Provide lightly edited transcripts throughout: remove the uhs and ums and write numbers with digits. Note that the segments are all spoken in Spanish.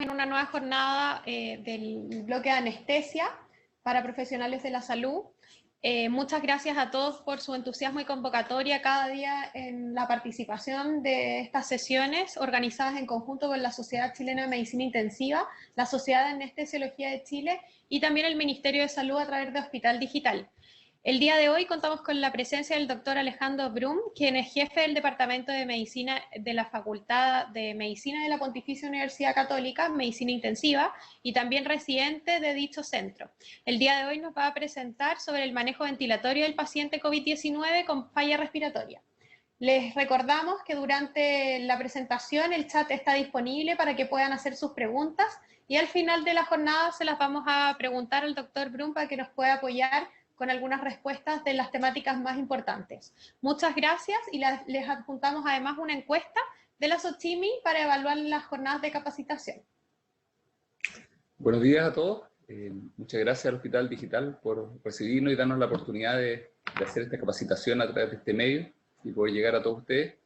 En una nueva jornada del bloque de anestesia para profesionales de la salud. Muchas gracias a todos por su entusiasmo y convocatoria cada día en la participación de estas sesiones organizadas en conjunto con la Sociedad Chilena de Medicina Intensiva, la Sociedad de Anestesiología de Chile y también el Ministerio de Salud a través de Hospital Digital. El día de hoy contamos con la presencia del doctor Alejandro Brum, quien es jefe del Departamento de Medicina de la Facultad de Medicina de la Pontificia Universidad Católica, Medicina Intensiva, y también residente de dicho centro. El día de hoy nos va a presentar sobre el manejo ventilatorio del paciente COVID-19 con falla respiratoria. Les recordamos que durante la presentación el chat está disponible para que puedan hacer sus preguntas y al final de la jornada se las vamos a preguntar al doctor Brum para que nos pueda apoyar con algunas respuestas de las temáticas más importantes. Muchas gracias y les adjuntamos además una encuesta de la SOCHIMI para evaluar las jornadas de capacitación. Buenos días a todos. Muchas gracias al Hospital Digital por recibirnos y darnos la oportunidad de hacer esta capacitación a través de este medio y poder llegar a todos ustedes.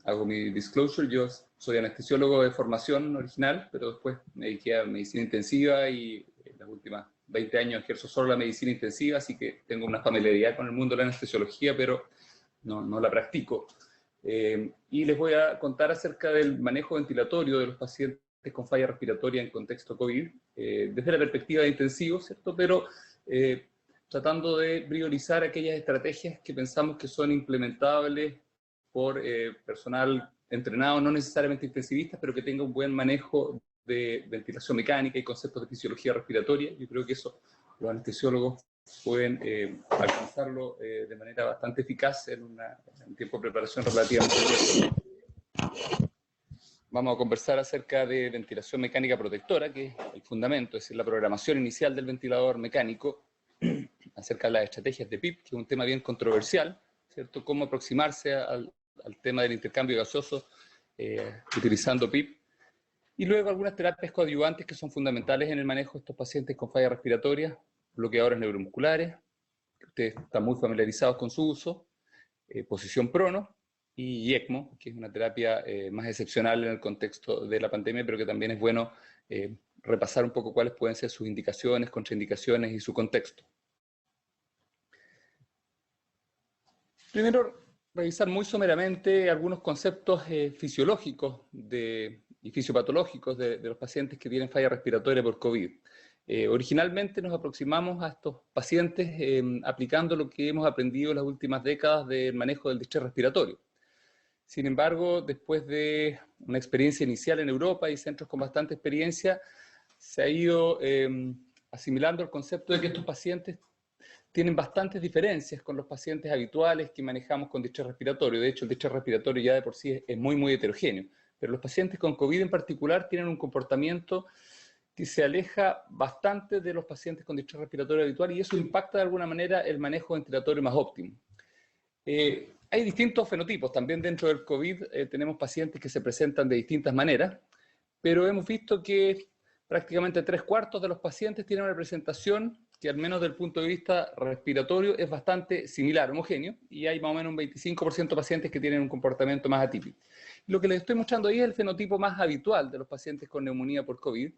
Hago mi disclosure, yo soy anestesiólogo de formación original, pero después me dediqué a medicina intensiva y en las últimas 20 años ejerzo solo la medicina intensiva, así que tengo una familiaridad con el mundo de la anestesiología, pero no la practico. Y les voy a contar acerca del manejo ventilatorio de los pacientes con falla respiratoria en contexto COVID, desde la perspectiva de intensivos, ¿cierto? Pero tratando de priorizar aquellas estrategias que pensamos que son implementables por personal entrenado, no necesariamente intensivistas, pero que tenga un buen manejo de ventilación mecánica y conceptos de fisiología respiratoria. Yo creo que eso los anestesiólogos pueden alcanzarlo de manera bastante eficaz en un tiempo de preparación relativamente corto. Vamos a conversar acerca de ventilación mecánica protectora, que es el fundamento, es decir, la programación inicial del ventilador mecánico, acerca de las estrategias de PIP, que es un tema bien controversial, ¿cierto? Cómo aproximarse al tema del intercambio gaseoso utilizando PIP. Y luego algunas terapias coadyuvantes que son fundamentales en el manejo de estos pacientes con falla respiratoria, bloqueadores neuromusculares, que ustedes están muy familiarizados con su uso, posición prono y ECMO, que es una terapia más excepcional en el contexto de la pandemia, pero que también es bueno repasar un poco cuáles pueden ser sus indicaciones, contraindicaciones y su contexto. Primero, revisar muy someramente algunos conceptos fisiológicos y fisiopatológicos de los pacientes que tienen falla respiratoria por COVID. Originalmente nos aproximamos a estos pacientes aplicando lo que hemos aprendido en las últimas décadas del manejo del distrés respiratorio. Sin embargo, después de una experiencia inicial en Europa y centros con bastante experiencia, se ha ido asimilando el concepto de que estos pacientes tienen bastantes diferencias con los pacientes habituales que manejamos con distrés respiratorio. De hecho, el distrés respiratorio ya de por sí es muy heterogéneo. Pero los pacientes con COVID en particular tienen un comportamiento que se aleja bastante de los pacientes con distrés respiratorio habitual y eso impacta de alguna manera el manejo ventilatorio más óptimo. Hay distintos fenotipos. También dentro del COVID tenemos pacientes que se presentan de distintas maneras, pero hemos visto que prácticamente 3/4 de los pacientes tienen una presentación que al menos desde el punto de vista respiratorio es bastante similar, homogéneo, y hay más o menos un 25% de pacientes que tienen un comportamiento más atípico. Lo que les estoy mostrando ahí es el fenotipo más habitual de los pacientes con neumonía por COVID.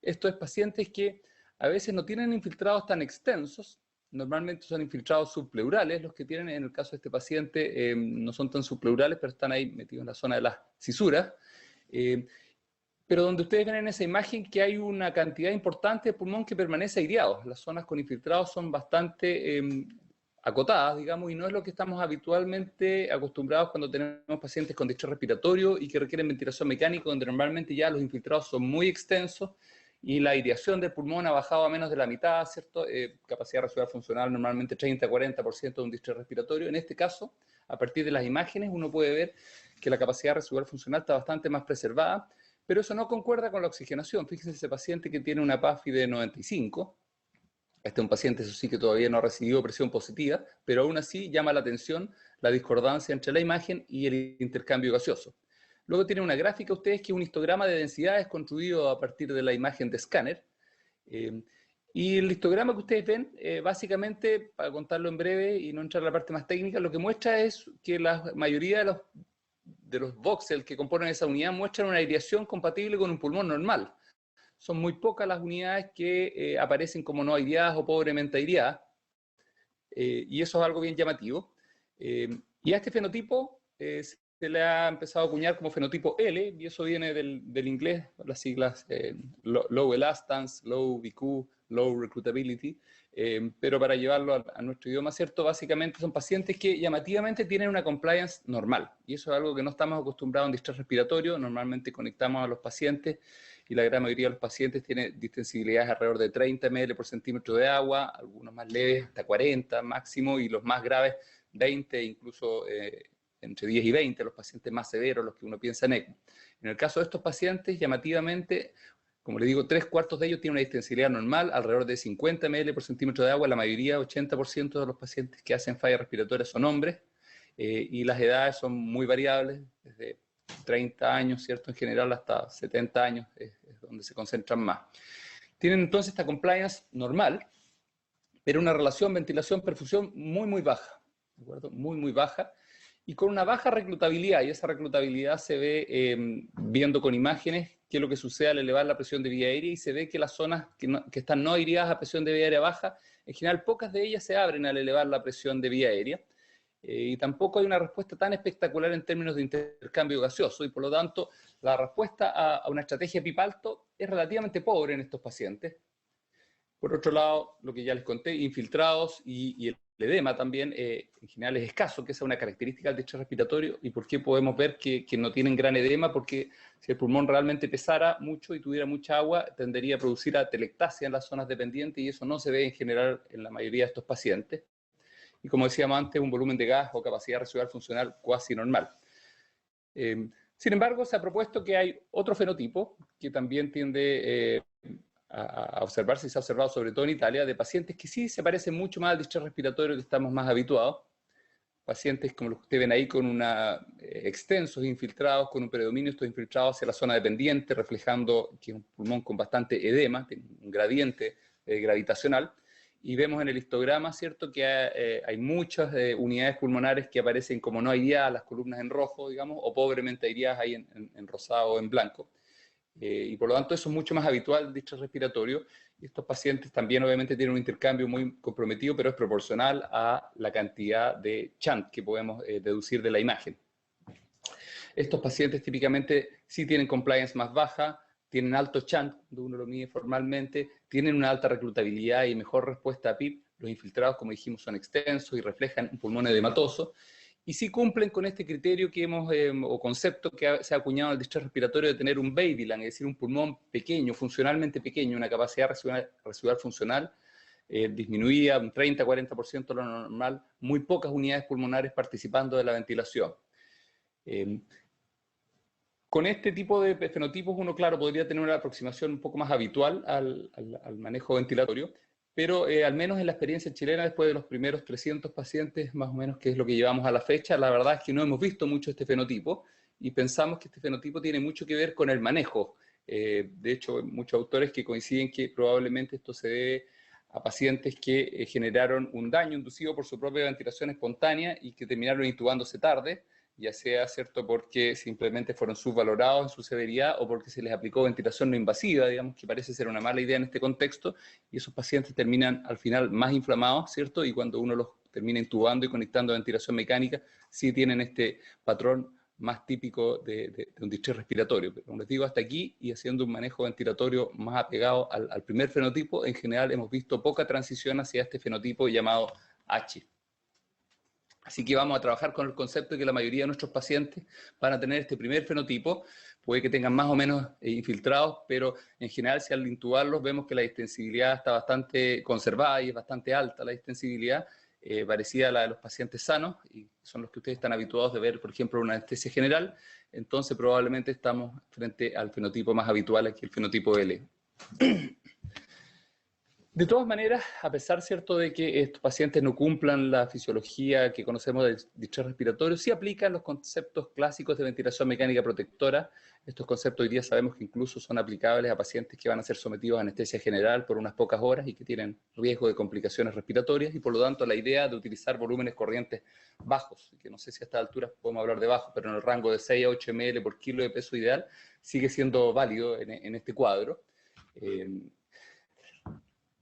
Esto es pacientes que a veces no tienen infiltrados tan extensos, normalmente son infiltrados subpleurales, los que tienen en el caso de este paciente no son tan subpleurales, pero están ahí metidos en la zona de las cisuras. Pero donde ustedes ven en esa imagen que hay una cantidad importante de pulmón que permanece aireado. Las zonas con infiltrados son bastante acotadas, digamos, y no es lo que estamos habitualmente acostumbrados cuando tenemos pacientes con distrés respiratorio y que requieren ventilación mecánica, donde normalmente ya los infiltrados son muy extensos y la aireación del pulmón ha bajado a menos de la mitad, ¿cierto? Capacidad residual funcional normalmente 30-40% de un distrés respiratorio. En este caso, a partir de las imágenes, uno puede ver que la capacidad residual funcional está bastante más preservada, pero eso no concuerda con la oxigenación. Fíjense ese paciente que tiene una PAFI de 95. Este es un paciente, eso sí, que todavía no ha recibido presión positiva, pero aún así llama la atención la discordancia entre la imagen y el intercambio gaseoso. Luego tienen una gráfica ustedes que es un histograma de densidades construido a partir de la imagen de escáner. Y el histograma que ustedes ven, básicamente, para contarlo en breve y no entrar a la parte más técnica, lo que muestra es que la mayoría de de los voxels que componen esa unidad muestran una aireación compatible con un pulmón normal. Son muy pocas las unidades que aparecen como no aireadas o pobremente aireadas, y eso es algo bien llamativo. Y a este fenotipo se le ha empezado a acuñar como fenotipo L, y eso viene del inglés, las siglas Low Elastance, Low VQ, Low Recruitability, pero para llevarlo a nuestro idioma, ¿cierto? Básicamente son pacientes que llamativamente tienen una compliance normal, y eso es algo que no estamos acostumbrados en distrés respiratorio. Normalmente conectamos a los pacientes y la gran mayoría de los pacientes tiene distensibilidades alrededor de 30 ml por centímetro de agua, algunos más leves hasta 40 máximo, y los más graves 20, incluso entre 10 y 20, los pacientes más severos, los que uno piensa en ECMO. En el caso de estos pacientes, llamativamente, como les digo, 3/4 de ellos tienen una distensibilidad normal, alrededor de 50 ml por centímetro de agua. La mayoría, 80% de los pacientes que hacen falla respiratoria son hombres, y las edades son muy variables, desde 30 años, ¿cierto? En general hasta 70 años es donde se concentran más. Tienen entonces esta compliance normal, pero una relación ventilación-perfusión muy baja, ¿de acuerdo? Muy baja, y con una baja reclutabilidad, y esa reclutabilidad se ve viendo con imágenes qué es lo que sucede al elevar la presión de vía aérea, y se ve que las zonas que están no aireadas a presión de vía aérea baja, en general pocas de ellas se abren al elevar la presión de vía aérea, y tampoco hay una respuesta tan espectacular en términos de intercambio gaseoso, y por lo tanto la respuesta a una estrategia PIP alto es relativamente pobre en estos pacientes. Por otro lado, lo que ya les conté, infiltrados y el edema también, en general es escaso, que esa es una característica del distrés respiratorio. ¿Y por qué podemos ver que no tienen gran edema? Porque si el pulmón realmente pesara mucho y tuviera mucha agua, tendería a producir atelectasia en las zonas dependientes, y eso no se ve en general en la mayoría de estos pacientes. Y como decíamos antes, un volumen de gas o capacidad residual funcional cuasi normal. Sin embargo, se ha propuesto que hay otro fenotipo que también tiende a observarse, y se ha observado sobre todo en Italia, de pacientes que sí se parecen mucho más al distrés respiratorio que estamos más habituados. Pacientes como los que ustedes ven ahí, con extensos infiltrados, con un predominio de estos infiltrados hacia la zona dependiente, reflejando que es un pulmón con bastante edema, tiene un gradiente gravitacional. Y vemos en el histograma, ¿cierto?, que hay muchas unidades pulmonares que aparecen como no aireadas, las columnas en rojo, digamos, o pobremente aireadas ahí en rosado o en blanco. Y por lo tanto eso es mucho más habitual del distrés respiratorio. Y estos pacientes también obviamente tienen un intercambio muy comprometido, pero es proporcional a la cantidad de chant que podemos deducir de la imagen. Estos pacientes típicamente sí tienen compliance más baja, tienen alto chant, cuando uno lo mide formalmente, tienen una alta reclutabilidad y mejor respuesta a PIP. Los infiltrados, como dijimos, son extensos y reflejan un pulmón edematoso, y sí cumplen con este criterio que o concepto que se ha acuñado en el distrés respiratorio de tener un baby lung, es decir, un pulmón pequeño, funcionalmente pequeño, una capacidad residual funcional disminuida, un 30-40% de lo normal, muy pocas unidades pulmonares participando de la ventilación. Con este tipo de fenotipos uno, claro, podría tener una aproximación un poco más habitual al manejo ventilatorio, pero al menos en la experiencia chilena, después de los primeros 300 pacientes, más o menos, que es lo que llevamos a la fecha, la verdad es que no hemos visto mucho este fenotipo, y pensamos que este fenotipo tiene mucho que ver con el manejo. De hecho, muchos autores que coinciden que probablemente esto se debe a pacientes que generaron un daño inducido por su propia ventilación espontánea y que terminaron intubándose tarde, ya sea, ¿cierto?, porque simplemente fueron subvalorados en su severidad o porque se les aplicó ventilación no invasiva, digamos, que parece ser una mala idea en este contexto, y esos pacientes terminan al final más inflamados, ¿cierto? Y cuando uno los termina intubando y conectando a ventilación mecánica, sí tienen este patrón más típico de un distrés respiratorio. Pero como les digo, hasta aquí, y haciendo un manejo ventilatorio más apegado al primer fenotipo, en general hemos visto poca transición hacia este fenotipo llamado H. Así que vamos a trabajar con el concepto de que la mayoría de nuestros pacientes van a tener este primer fenotipo, puede que tengan más o menos infiltrados, pero en general si al intubarlos vemos que la distensibilidad está bastante conservada y es bastante alta la distensibilidad, parecida a la de los pacientes sanos, y son los que ustedes están habituados de ver, por ejemplo, una anestesia general. Entonces probablemente estamos frente al fenotipo más habitual, aquí el fenotipo L. De todas maneras, a pesar, ¿cierto?, de que estos pacientes no cumplan la fisiología que conocemos del distrés respiratorio, sí aplican los conceptos clásicos de ventilación mecánica protectora. Estos conceptos hoy día sabemos que incluso son aplicables a pacientes que van a ser sometidos a anestesia general por unas pocas horas y que tienen riesgo de complicaciones respiratorias, y por lo tanto la idea de utilizar volúmenes corrientes bajos, que no sé si a esta altura podemos hablar de bajos, pero en el rango de 6 a 8 ml por kilo de peso ideal, sigue siendo válido en este cuadro.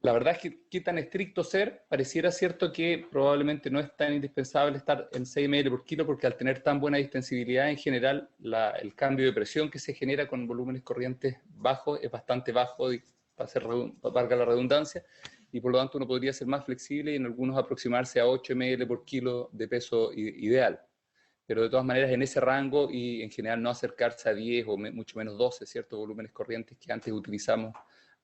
La verdad es que qué tan estricto ser, pareciera cierto que probablemente no es tan indispensable estar en 6 ml por kilo, porque al tener tan buena distensibilidad en general, el cambio de presión que se genera con volúmenes corrientes bajos es bastante bajo, valga la redundancia, y por lo tanto uno podría ser más flexible y en algunos aproximarse a 8 ml por kilo de peso ideal. Pero de todas maneras en ese rango y en general no acercarse a 10 o mucho menos 12, ciertos volúmenes corrientes que antes utilizamos,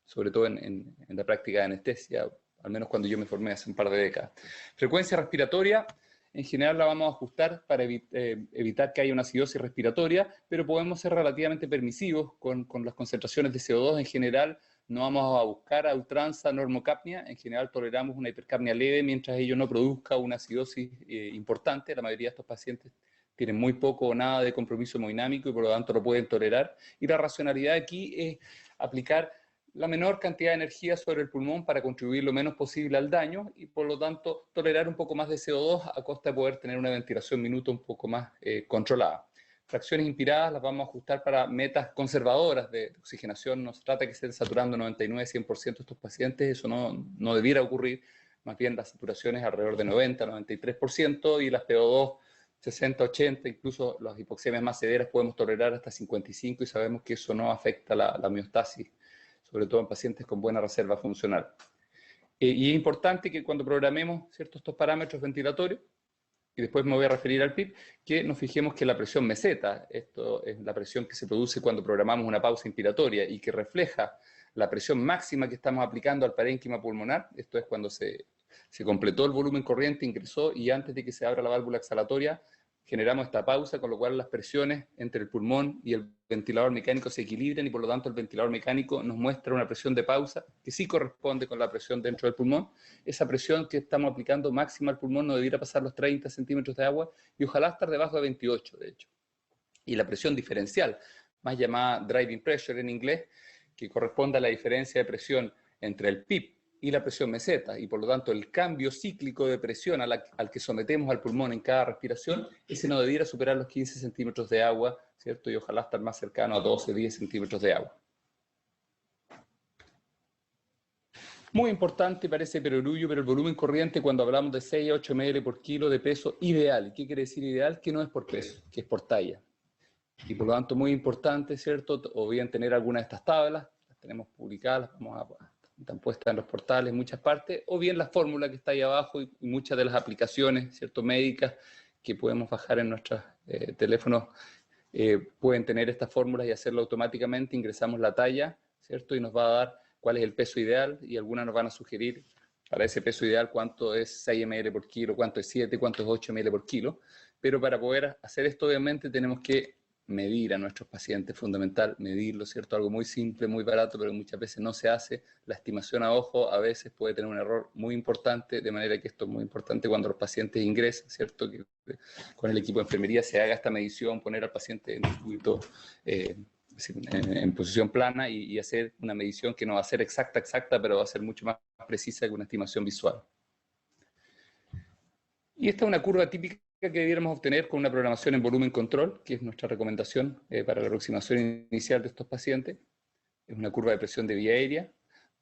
sobre todo en la práctica de anestesia, al menos cuando yo me formé hace un par de décadas. Frecuencia respiratoria, en general la vamos a ajustar para evitar que haya una acidosis respiratoria, pero podemos ser relativamente permisivos con las concentraciones de CO2 en general. No vamos a buscar a ultranza normocapnia, en general toleramos una hipercapnia leve mientras ello no produzca una acidosis importante. La mayoría de estos pacientes tienen muy poco o nada de compromiso hemodinámico y por lo tanto lo pueden tolerar. Y la racionalidad aquí es aplicar la menor cantidad de energía sobre el pulmón para contribuir lo menos posible al daño y por lo tanto tolerar un poco más de CO2 a costa de poder tener una ventilación minuto un poco más controlada. Fracciones inspiradas las vamos a ajustar para metas conservadoras de oxigenación. No se trata de que estén saturando 99-100% estos pacientes, eso no debiera ocurrir. Más bien las saturaciones alrededor de 90-93% y las PO2 60-80, incluso las hipoxemias más severas podemos tolerar hasta 55 y sabemos que eso no afecta la homeostasis, sobre todo en pacientes con buena reserva funcional. Y es importante que cuando programemos estos parámetros ventilatorios, y después me voy a referir al PIB, que nos fijemos que la presión meseta, esto es la presión que se produce cuando programamos una pausa inspiratoria y que refleja la presión máxima que estamos aplicando al parénquima pulmonar, esto es cuando se completó el volumen corriente, ingresó y antes de que se abra la válvula exhalatoria, generamos esta pausa, con lo cual las presiones entre el pulmón y el ventilador mecánico se equilibran y por lo tanto el ventilador mecánico nos muestra una presión de pausa que sí corresponde con la presión dentro del pulmón. Esa presión que estamos aplicando máxima al pulmón no debiera pasar los 30 centímetros de agua y ojalá estar debajo de 28, de hecho. Y la presión diferencial, más llamada driving pressure en inglés, que corresponde a la diferencia de presión entre el PIB y la presión meseta, y por lo tanto el cambio cíclico de presión al que sometemos al pulmón en cada respiración, ese no debiera superar los 15 centímetros de agua, ¿cierto? Y ojalá estar más cercano a 12-10 centímetros de agua. Muy importante, parece perorullo, pero el volumen corriente cuando hablamos de 6 a 8 ml por kilo de peso ideal. ¿Qué quiere decir ideal? Que no es por peso, que es por talla. Y por lo tanto muy importante, ¿cierto? O bien tener alguna de estas tablas, las tenemos publicadas, están puestas en los portales en muchas partes, o bien la fórmula que está ahí abajo y muchas de las aplicaciones, ¿cierto?, médicas que podemos bajar en nuestros teléfonos pueden tener estas fórmulas y hacerlo automáticamente. Ingresamos la talla, ¿cierto?, y nos va a dar cuál es el peso ideal y algunas nos van a sugerir para ese peso ideal cuánto es 6 ml por kilo, cuánto es 7, cuánto es 8 ml por kilo. Pero para poder hacer esto obviamente tenemos que medir a nuestros pacientes, fundamental medirlo, ¿cierto? Algo muy simple, muy barato, pero muchas veces no se hace. La estimación a ojo a veces puede tener un error muy importante, de manera que esto es muy importante cuando los pacientes ingresan, ¿cierto? Que con el equipo de enfermería se haga esta medición, poner al paciente en circuito, en posición plana y hacer una medición que no va a ser exacta, pero va a ser mucho más precisa que una estimación visual. Y esta es una curva típica que debiéramos obtener con una programación en volumen control, que es nuestra recomendación para la aproximación inicial de estos pacientes. Es una curva de presión de vía aérea.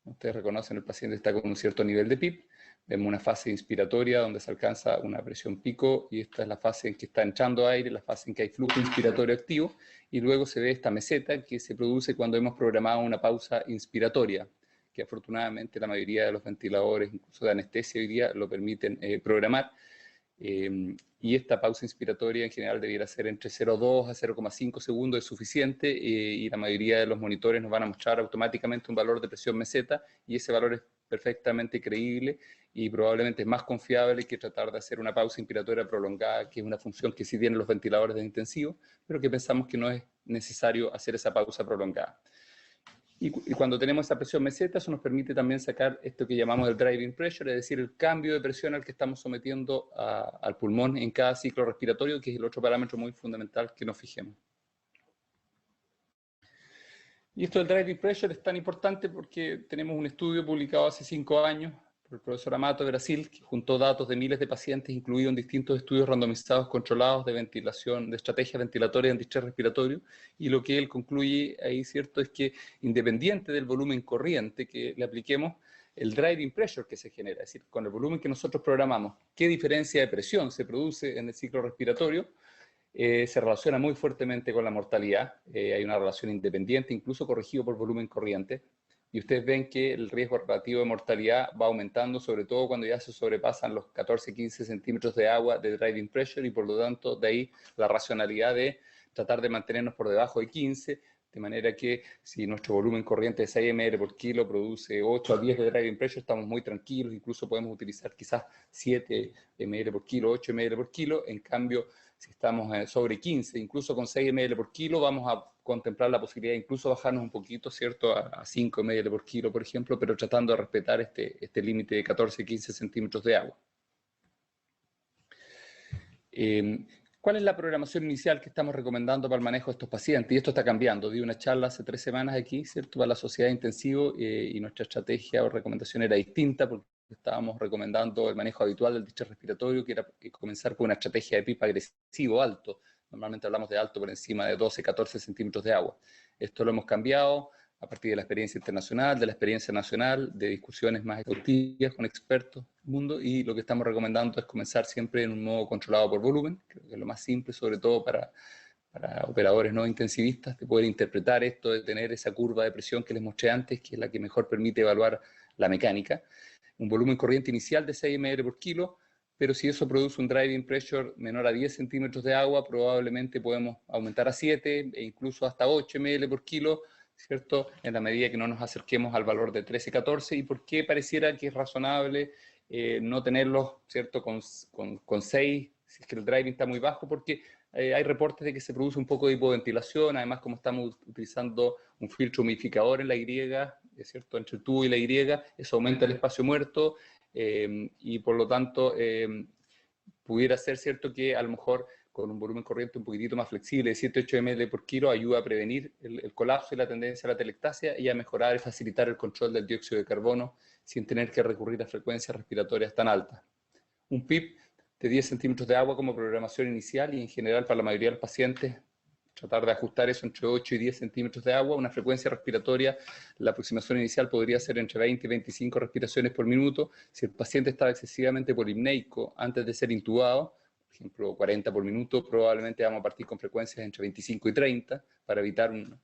Ustedes reconocen el paciente está con un cierto nivel de PIB. Vemos una fase inspiratoria donde se alcanza una presión pico y esta es la fase en que está entrando aire, la fase en que hay flujo inspiratorio activo y luego se ve esta meseta que se produce cuando hemos programado una pausa inspiratoria, que afortunadamente la mayoría de los ventiladores, incluso de anestesia hoy día, lo permiten programar. Y esta pausa inspiratoria en general debiera ser entre 0,2 a 0,5 segundos, es suficiente y la mayoría de los monitores nos van a mostrar automáticamente un valor de presión meseta y ese valor es perfectamente creíble y probablemente es más confiable que tratar de hacer una pausa inspiratoria prolongada, que es una función que sí tienen los ventiladores de intensivo, pero que pensamos que no es necesario hacer esa pausa prolongada. Y cuando tenemos esa presión meseta, eso nos permite también sacar esto que llamamos el driving pressure, es decir, el cambio de presión al que estamos sometiendo al pulmón en cada ciclo respiratorio, que es el otro parámetro muy fundamental que nos fijemos. Y esto del driving pressure es tan importante porque tenemos un estudio publicado hace 5 años por el profesor Amato de Brasil, que juntó datos de miles de pacientes, incluidos en distintos estudios randomizados controlados de ventilación, de estrategias ventilatorias en distrés respiratorio, y lo que él concluye ahí, ¿cierto?, es que independiente del volumen corriente que le apliquemos, el driving pressure que se genera, es decir, con el volumen que nosotros programamos, qué diferencia de presión se produce en el ciclo respiratorio, se relaciona muy fuertemente con la mortalidad. Hay una relación independiente, incluso corregido por volumen corriente. Y ustedes ven que el riesgo relativo de mortalidad va aumentando, sobre todo cuando ya se sobrepasan los 14-15 centímetros de agua de driving pressure, y por lo tanto de ahí la racionalidad de tratar de mantenernos por debajo de 15, de manera que si nuestro volumen corriente de 6 ml por kilo produce 8 a 10 de driving pressure, estamos muy tranquilos, incluso podemos utilizar quizás 7 ml por kilo, 8 ml por kilo. En cambio, si estamos sobre 15, incluso con 6 ml por kilo, vamos a contemplar la posibilidad de incluso bajarnos un poquito, ¿cierto?, a 5 ml por kilo, por ejemplo, pero tratando de respetar este límite de 14-15 centímetros de agua. ¿Cuál es la programación inicial que estamos recomendando para el manejo de estos pacientes? Y esto está cambiando. Di una charla hace 3 semanas aquí, ¿cierto?, para la sociedad de intensivo, y nuestra estrategia o recomendación era distinta, porque estábamos recomendando el manejo habitual del distrés respiratorio, que era comenzar con una estrategia de PIP agresivo alto. Normalmente hablamos de alto por encima de 12-14 centímetros de agua. Esto lo hemos cambiado a partir de la experiencia internacional, de la experiencia nacional, de discusiones más exhaustivas con expertos del mundo, y lo que estamos recomendando es comenzar siempre en un modo controlado por volumen. Creo que es lo más simple, sobre todo para operadores no intensivistas, de poder interpretar esto, de tener esa curva de presión que les mostré antes, que es la que mejor permite evaluar la mecánica. Un volumen corriente inicial de 6 ml por kilo, pero si eso produce un driving pressure menor a 10 centímetros de agua, probablemente podemos aumentar a 7 e incluso hasta 8 ml por kilo, ¿cierto?, en la medida que no nos acerquemos al valor de 13-14. ¿Y por qué pareciera que es razonable no tenerlos, ¿cierto?, con 6, si es que el driving está muy bajo? Porque hay reportes de que se produce un poco de hipoventilación. Además, como estamos utilizando un filtro humidificador en la Y, ¿es cierto?, entre el tubo y la Y, eso aumenta el espacio muerto, y por lo tanto pudiera ser cierto que a lo mejor con un volumen corriente un poquitito más flexible de 7-8 ml por kilo ayuda a prevenir el colapso y la tendencia a la telectasia, y a mejorar y facilitar el control del dióxido de carbono sin tener que recurrir a frecuencias respiratorias tan altas. Un PIP de 10 centímetros de agua como programación inicial, y en general para la mayoría de los pacientes tratar de ajustar eso entre 8 y 10 centímetros de agua. Una frecuencia respiratoria, la aproximación inicial podría ser entre 20 y 25 respiraciones por minuto. Si el paciente estaba excesivamente polipneico antes de ser intubado, por ejemplo 40 por minuto, probablemente vamos a partir con frecuencias entre 25 y 30 para evitar una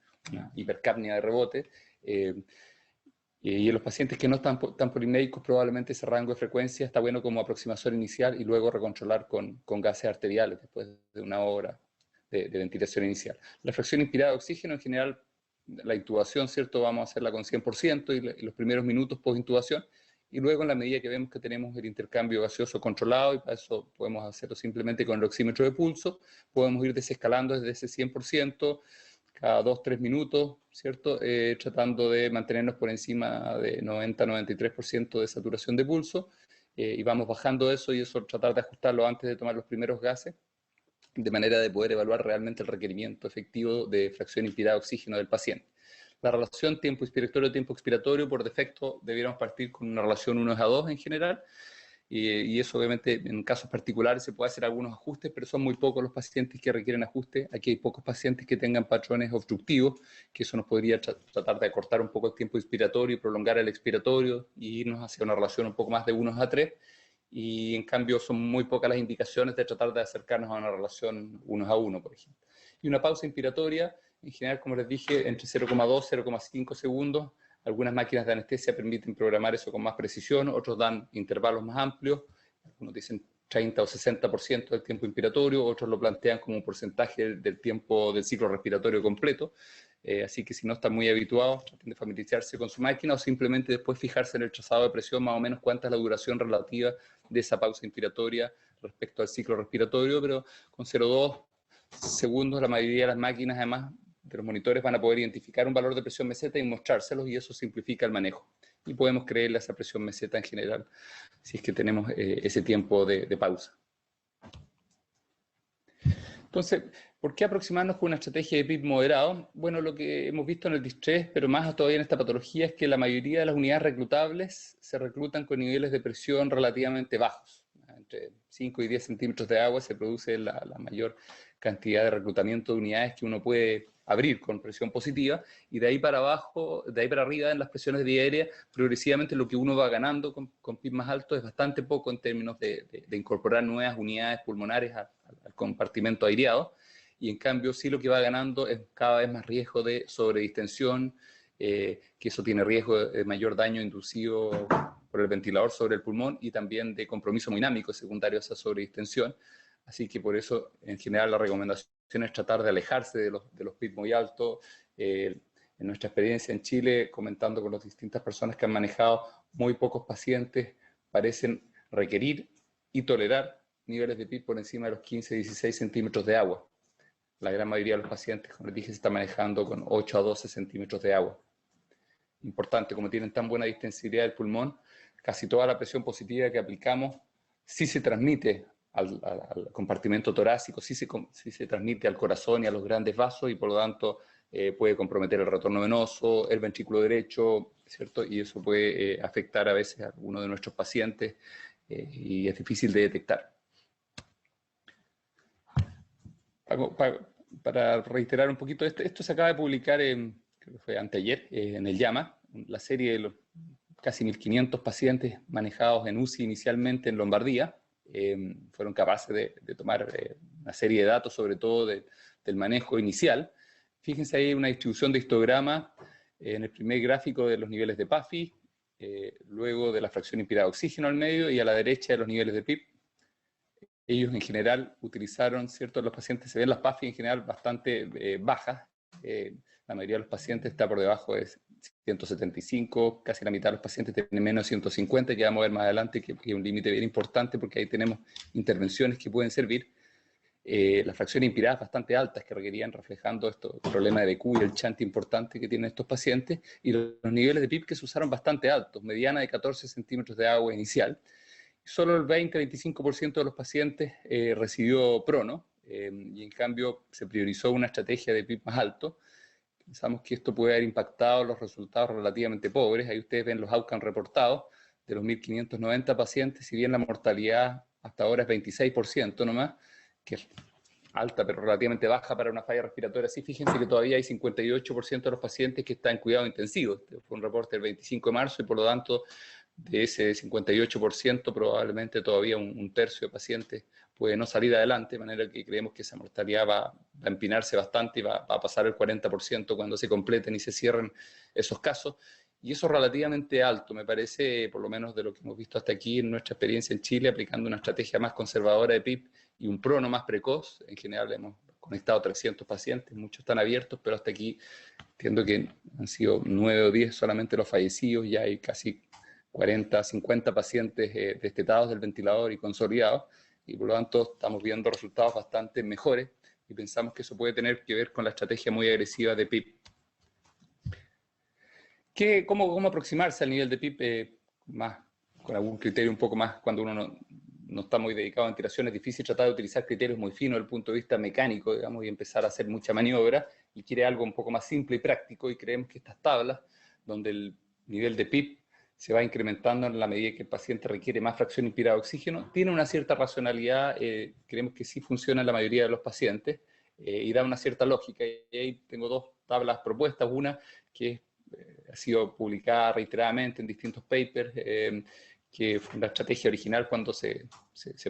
hipercapnia de rebote. Y en los pacientes que no están tan polipneicos, probablemente ese rango de frecuencia está bueno como aproximación inicial, y luego recontrolar con gases arteriales después de 1 hora de ventilación inicial. La fracción inspirada de oxígeno, en general, la intubación, ¿cierto?, vamos a hacerla con 100% y los primeros minutos post-intubación, y luego en la medida que vemos que tenemos el intercambio gaseoso controlado, y para eso podemos hacerlo simplemente con el oxímetro de pulso, podemos ir desescalando desde ese 100% cada 2-3 minutos, ¿cierto?, tratando de mantenernos por encima de 90-93% de saturación de pulso, y vamos bajando eso, y eso tratar de ajustarlo antes de tomar los primeros gases, de manera de poder evaluar realmente el requerimiento efectivo de fracción inspirada de oxígeno del paciente. La relación tiempo inspiratorio-tiempo expiratorio, por defecto, debiéramos partir con una relación 1:2 en general, y eso obviamente en casos particulares se puede hacer algunos ajustes, pero son muy pocos los pacientes que requieren ajuste. Aquí hay pocos pacientes que tengan patrones obstructivos, que eso nos podría tratar de acortar un poco el tiempo inspiratorio y prolongar el expiratorio, y irnos hacia una relación un poco más de 1:3. Y en cambio son muy pocas las indicaciones de tratar de acercarnos a una relación 1:1, por ejemplo. Y una pausa inspiratoria, en general, como les dije, entre 0,2 y 0,5 segundos. Algunas máquinas de anestesia permiten programar eso con más precisión, otros dan intervalos más amplios, algunos dicen 30 o 60% del tiempo inspiratorio, otros lo plantean como un porcentaje del tiempo del ciclo respiratorio completo. Así que si no están muy habituados, traten de familiarizarse con su máquina, o simplemente después fijarse en el trazado de presión más o menos cuánta es la duración relativa de esa pausa inspiratoria respecto al ciclo respiratorio, pero con 0,2 segundos la mayoría de las máquinas además los monitores van a poder identificar un valor de presión meseta y mostrárselos, y eso simplifica el manejo. Y podemos creerle a esa presión meseta en general, si es que tenemos ese tiempo de pausa. Entonces, ¿por qué aproximarnos con una estrategia de PIB moderado? Bueno, lo que hemos visto en el distrés, pero más todavía en esta patología, es que la mayoría de las unidades reclutables se reclutan con niveles de presión relativamente bajos. Entre 5 y 10 centímetros de agua se produce la mayor cantidad de reclutamiento de unidades que uno puede abrir con presión positiva, y de ahí para abajo, de ahí para arriba en las presiones diarias, progresivamente lo que uno va ganando con PIB más alto es bastante poco en términos de incorporar nuevas unidades pulmonares al compartimento aireado, y en cambio sí lo que va ganando es cada vez más riesgo de sobredistensión, que eso tiene riesgo de mayor daño inducido por el ventilador sobre el pulmón, y también de compromiso hemodinámico secundario a esa sobredistensión. Así que por eso, en general, la recomendación es tratar de alejarse de los PIB muy altos. En nuestra experiencia en Chile, comentando con las distintas personas que han manejado, muy pocos pacientes parecen requerir y tolerar niveles de PIB por encima de los 15-16 centímetros de agua. La gran mayoría de los pacientes, como les dije, se está manejando con 8 a 12 centímetros de agua. Importante, como tienen tan buena distensibilidad del pulmón, casi toda la presión positiva que aplicamos sí se transmite al compartimento torácico, sí se transmite al corazón y a los grandes vasos, y por lo tanto puede comprometer el retorno venoso, el ventrículo derecho, ¿cierto? Y eso puede afectar a veces a alguno de nuestros pacientes, y es difícil de detectar. Para reiterar un poquito, esto se acaba de publicar, creo que fue anteayer, en el JAMA, la serie de los casi 1.500 pacientes manejados en UCI inicialmente en Lombardía. Fueron capaces de tomar una serie de datos, sobre todo del manejo inicial. Fíjense ahí una distribución de histograma en el primer gráfico de los niveles de PAFI, luego de la fracción inspirada de oxígeno al medio, y a la derecha de los niveles de PIB. Ellos en general utilizaron, ¿cierto? Los pacientes, se ven las PAFI en general bastante bajas. La mayoría de los pacientes está por debajo de 175, casi la mitad de los pacientes tienen menos de 150, que vamos a ver más adelante, que es un límite bien importante porque ahí tenemos intervenciones que pueden servir. Las fracciones inspiradas bastante altas que requerían, reflejando estos problemas de BQ y el chante importante que tienen estos pacientes, y los niveles de PIB que se usaron bastante altos, mediana de 14 centímetros de agua inicial. Solo el 20-25% de los pacientes recibió prono, y en cambio se priorizó una estrategia de PIB más alto. Pensamos que esto puede haber impactado los resultados relativamente pobres. Ahí ustedes ven los outcomes reportados de los 1.590 pacientes, si bien la mortalidad hasta ahora es 26% nomás, que es alta pero relativamente baja para una falla respiratoria así. Fíjense que todavía hay 58% de los pacientes que están en cuidado intensivo. Este fue un reporte del 25 de marzo y por lo tanto de ese 58% probablemente todavía un tercio de pacientes puede no salir adelante, de manera que creemos que esa mortalidad va a empinarse bastante y va a pasar el 40% cuando se completen y se cierren esos casos. Y eso es relativamente alto, me parece, por lo menos de lo que hemos visto hasta aquí en nuestra experiencia en Chile, aplicando una estrategia más conservadora de PIB y un prono más precoz. En general hemos conectado 300 pacientes, muchos están abiertos, pero hasta aquí entiendo que han sido 9 o 10 solamente los fallecidos, ya hay casi 40, 50 pacientes destetados del ventilador y consolidados, y por lo tanto estamos viendo resultados bastante mejores, y pensamos que eso puede tener que ver con la estrategia muy agresiva de PIB. ¿Cómo aproximarse al nivel de PIB más, con algún criterio un poco más, cuando uno no está muy dedicado a ventilación? Es difícil tratar de utilizar criterios muy finos desde el punto de vista mecánico, digamos, y empezar a hacer mucha maniobra, y quiere algo un poco más simple y práctico, y creemos que estas tablas, donde el nivel de PIB se va incrementando en la medida que el paciente requiere más fracción inspirada de oxígeno, tiene una cierta racionalidad, creemos que sí funciona en la mayoría de los pacientes, y da una cierta lógica. Y ahí tengo dos tablas propuestas, una que ha sido publicada reiteradamente en distintos papers, que fue la estrategia original cuando se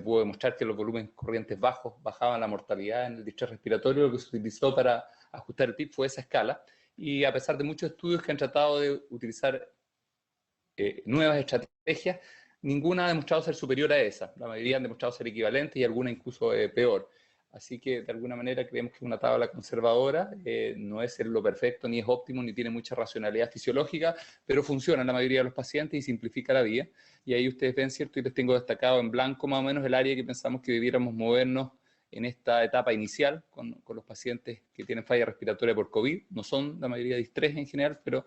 pudo demostrar que los volúmenes corrientes bajos bajaban la mortalidad en el distrés respiratorio. Lo que se utilizó para ajustar el PIB fue esa escala, y a pesar de muchos estudios que han tratado de utilizar nuevas estrategias, ninguna ha demostrado ser superior a esa. La mayoría han demostrado ser equivalentes y alguna incluso peor. Así que de alguna manera creemos que es una tabla conservadora, no es lo perfecto, ni es óptimo, ni tiene mucha racionalidad fisiológica, pero funciona en la mayoría de los pacientes y simplifica la vida. Y ahí ustedes ven, ¿cierto? Y les tengo destacado en blanco más o menos el área que pensamos que debiéramos movernos en esta etapa inicial con los pacientes que tienen falla respiratoria por COVID. No son la mayoría de I3 en general, pero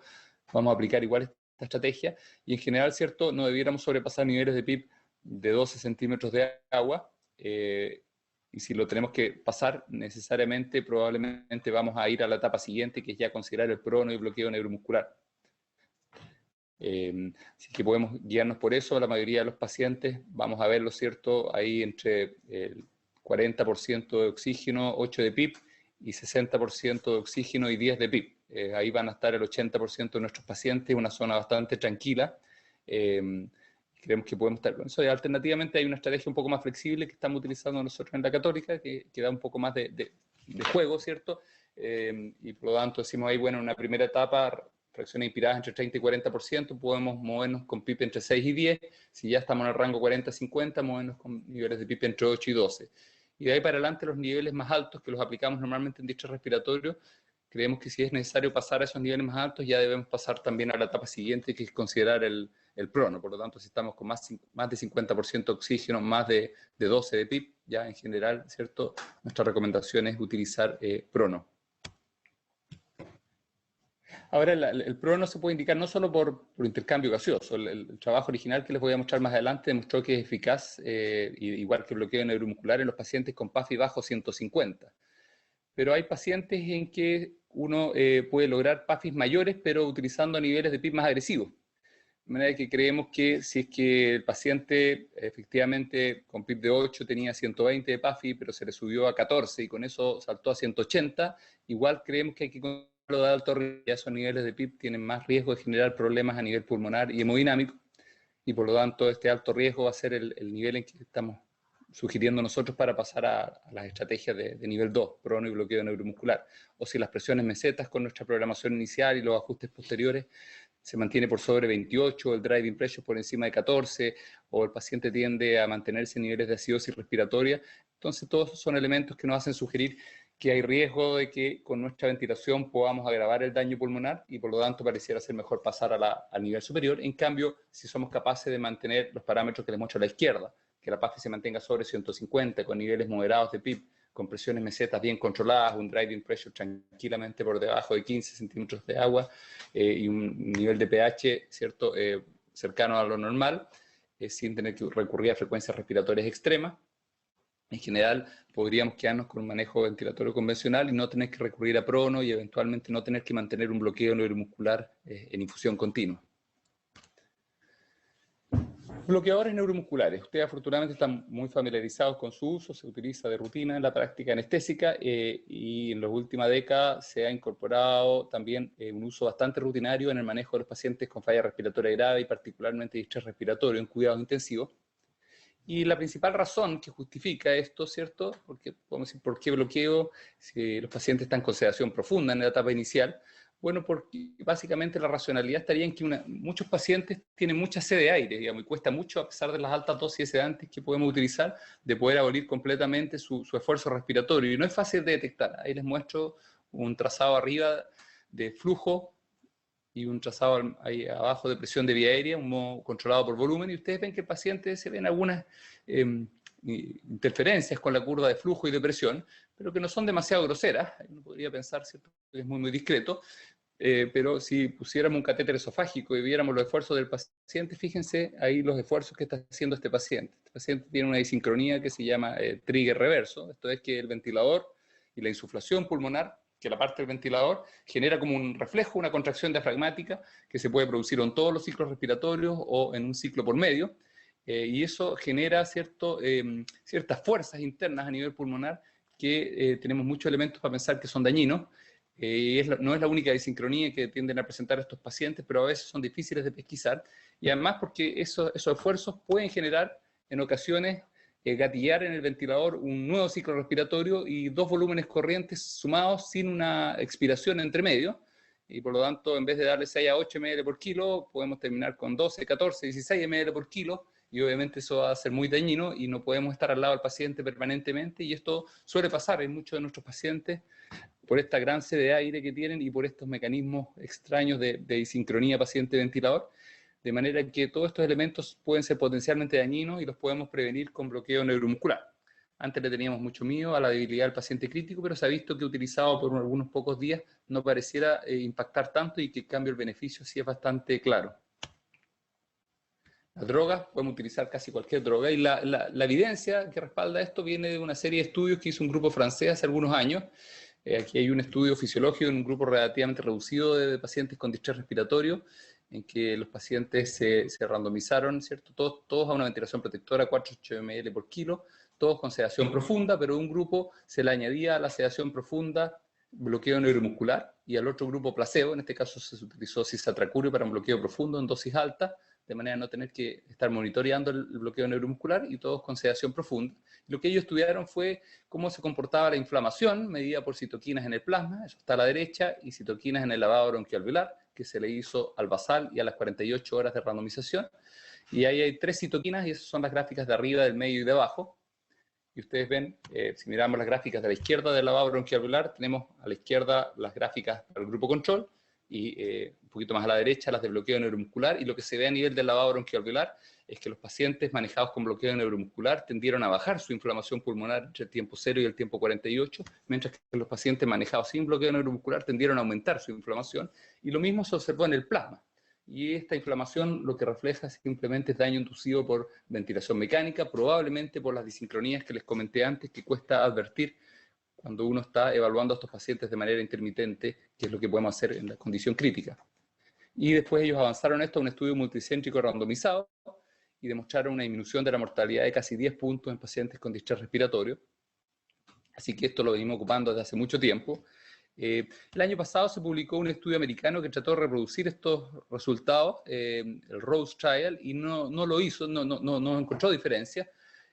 vamos a aplicar igual esta estrategia. Y en general, ¿cierto?, no debiéramos sobrepasar niveles de PIB de 12 centímetros de agua. Y si lo tenemos que pasar, necesariamente, probablemente vamos a ir a la etapa siguiente, que es ya considerar el prono y bloqueo neuromuscular. Así que podemos guiarnos por eso. La mayoría de los pacientes vamos a verlo, ¿cierto?, ahí entre el 40% de oxígeno, 8 de PIB, y 60% de oxígeno y 10 de PIB. Ahí van a estar el 80% de nuestros pacientes, una zona bastante tranquila. Creemos que podemos estar con eso. Y alternativamente hay una estrategia un poco más flexible que estamos utilizando nosotros en la Católica, que da un poco más de juego, ¿cierto? Y por lo tanto decimos ahí, bueno, en una primera etapa, fracciones inspiradas entre 30 y 40%, podemos movernos con PIB entre 6 y 10. Si ya estamos en el rango 40-50, movernos con niveles de PIB entre 8 y 12. Y de ahí para adelante los niveles más altos, que los aplicamos normalmente en distrés respiratorio, creemos que si es necesario pasar a esos niveles más altos, ya debemos pasar también a la etapa siguiente, que es considerar el prono. Por lo tanto, si estamos con más de 50% de oxígeno, más de 12 de PIB, ya en general, ¿cierto?, nuestra recomendación es utilizar prono. Ahora, el prono se puede indicar no solo por intercambio gaseoso. El trabajo original que les voy a mostrar más adelante demostró que es eficaz, igual que el bloqueo neuromuscular, en los pacientes con PAFI bajo 150. Pero hay pacientes en que uno puede lograr PAFIs mayores, pero utilizando niveles de PIB más agresivos. De manera que creemos que si es que el paciente efectivamente con PIB de 8 tenía 120 de PAFI, pero se le subió a 14 y con eso saltó a 180, igual creemos que hay que controlarlo de alto riesgo. Esos niveles de PIB tienen más riesgo de generar problemas a nivel pulmonar y hemodinámico, y por lo tanto este alto riesgo va a ser el nivel en que estamos sugiriendo nosotros para pasar a las estrategias de nivel 2, prono y bloqueo neuromuscular. O si las presiones mesetas con nuestra programación inicial y los ajustes posteriores se mantiene por sobre 28, el driving pressure por encima de 14, o el paciente tiende a mantenerse en niveles de acidosis respiratoria. Entonces todos esos son elementos que nos hacen sugerir que hay riesgo de que con nuestra ventilación podamos agravar el daño pulmonar y por lo tanto pareciera ser mejor pasar al nivel superior. En cambio, si somos capaces de mantener los parámetros que les muestro a la izquierda, que la PAFI se mantenga sobre 150, con niveles moderados de PIB, con presiones mesetas bien controladas, un driving pressure tranquilamente por debajo de 15 centímetros de agua y un nivel de pH, ¿cierto?, cercano a lo normal, sin tener que recurrir a frecuencias respiratorias extremas. En general, podríamos quedarnos con un manejo ventilatorio convencional y no tener que recurrir a prono y eventualmente no tener que mantener un bloqueo neuromuscular en infusión continua. Bloqueadores neuromusculares. Ustedes afortunadamente están muy familiarizados con su uso, se utiliza de rutina en la práctica anestésica y en las últimas décadas se ha incorporado también un uso bastante rutinario en el manejo de los pacientes con falla respiratoria grave y particularmente distrés respiratorio en cuidados intensivos. Y la principal razón que justifica esto, ¿cierto? Porque, podemos decir, ¿por qué bloqueo si los pacientes están con sedación profunda en la etapa inicial? Bueno, porque básicamente la racionalidad estaría en que muchos pacientes tienen mucha sed de aire, digamos, y cuesta mucho, a pesar de las altas dosis de sedantes que podemos utilizar, de poder abolir completamente su esfuerzo respiratorio. Y no es fácil de detectar. Ahí les muestro un trazado arriba de flujo y un trazado ahí abajo de presión de vía aérea, un modo controlado por volumen, y ustedes ven que el paciente se ven algunas interferencias con la curva de flujo y de presión, pero que no son demasiado groseras. Uno podría pensar, ¿cierto?, que es muy discreto, pero si pusiéramos un catéter esofágico y viéramos los esfuerzos del paciente, fíjense ahí los esfuerzos que está haciendo este paciente. Este paciente tiene una disincronía que se llama trigger reverso, esto es que el ventilador y la insuflación pulmonar, que la parte del ventilador genera como un reflejo, una contracción diafragmática que se puede producir en todos los ciclos respiratorios o en un ciclo por medio, y eso genera ciertas fuerzas internas a nivel pulmonar que tenemos muchos elementos para pensar que son dañinos. No es la única disincronía que tienden a presentar estos pacientes, pero a veces son difíciles de pesquisar, y además porque esos esfuerzos pueden generar en ocasiones gatillar en el ventilador un nuevo ciclo respiratorio y dos volúmenes corrientes sumados sin una expiración entre medio, y por lo tanto en vez de darle 6 a 8 ml por kilo, podemos terminar con 12, 14, 16 ml por kilo, y obviamente eso va a ser muy dañino y no podemos estar al lado del paciente permanentemente, y esto suele pasar en muchos de nuestros pacientes por esta gran sed de aire que tienen y por estos mecanismos extraños de disincronía paciente-ventilador, de manera que todos estos elementos pueden ser potencialmente dañinos y los podemos prevenir con bloqueo neuromuscular. Antes le teníamos mucho miedo a la debilidad del paciente crítico, pero se ha visto que utilizado por algunos pocos días no pareciera impactar tanto y que en cambio el beneficio sí es bastante claro. Las drogas, podemos utilizar casi cualquier droga y la evidencia que respalda esto viene de una serie de estudios que hizo un grupo francés hace algunos años. Aquí hay un estudio fisiológico en un grupo relativamente reducido de pacientes con distrés respiratorio, en que los pacientes se randomizaron, ¿cierto? Todos a una ventilación protectora 4,8 ml por kilo, todos con sedación profunda, pero un grupo se le añadía a la sedación profunda bloqueo neuromuscular y al otro grupo placebo, en este caso se utilizó cisatracurio para un bloqueo profundo en dosis alta, de manera a no tener que estar monitoreando el bloqueo neuromuscular y todos con sedación profunda. Lo que ellos estudiaron fue cómo se comportaba la inflamación medida por citoquinas en el plasma, eso está a la derecha, y citoquinas en el lavado bronquialveolar, que se le hizo al basal y a las 48 horas de randomización. Y ahí hay 3 citoquinas y esas son las gráficas de arriba, del medio y de abajo. Y ustedes ven, si miramos las gráficas de la izquierda del lavado bronquialveolar, tenemos a la izquierda las gráficas para el grupo control y un poquito más a la derecha las de bloqueo neuromuscular. Y lo que se ve a nivel del lavado bronquialveolar es que los pacientes manejados con bloqueo neuromuscular tendieron a bajar su inflamación pulmonar entre el tiempo 0 y el tiempo 48, mientras que los pacientes manejados sin bloqueo neuromuscular tendieron a aumentar su inflamación. Y lo mismo se observó en el plasma. Y esta inflamación lo que refleja simplemente es daño inducido por ventilación mecánica, probablemente por las disincronías que les comenté antes, que cuesta advertir cuando uno está evaluando a estos pacientes de manera intermitente, que es lo que podemos hacer en la condición crítica. Y después ellos avanzaron esto a un estudio multicéntrico randomizado y demostraron una disminución de la mortalidad de casi 10 puntos en pacientes con distrés respiratorio. Así que esto lo venimos ocupando desde hace mucho tiempo. El año pasado se publicó un estudio americano que trató de reproducir estos resultados, el Rose Trial, y no lo hizo, no encontró diferencia.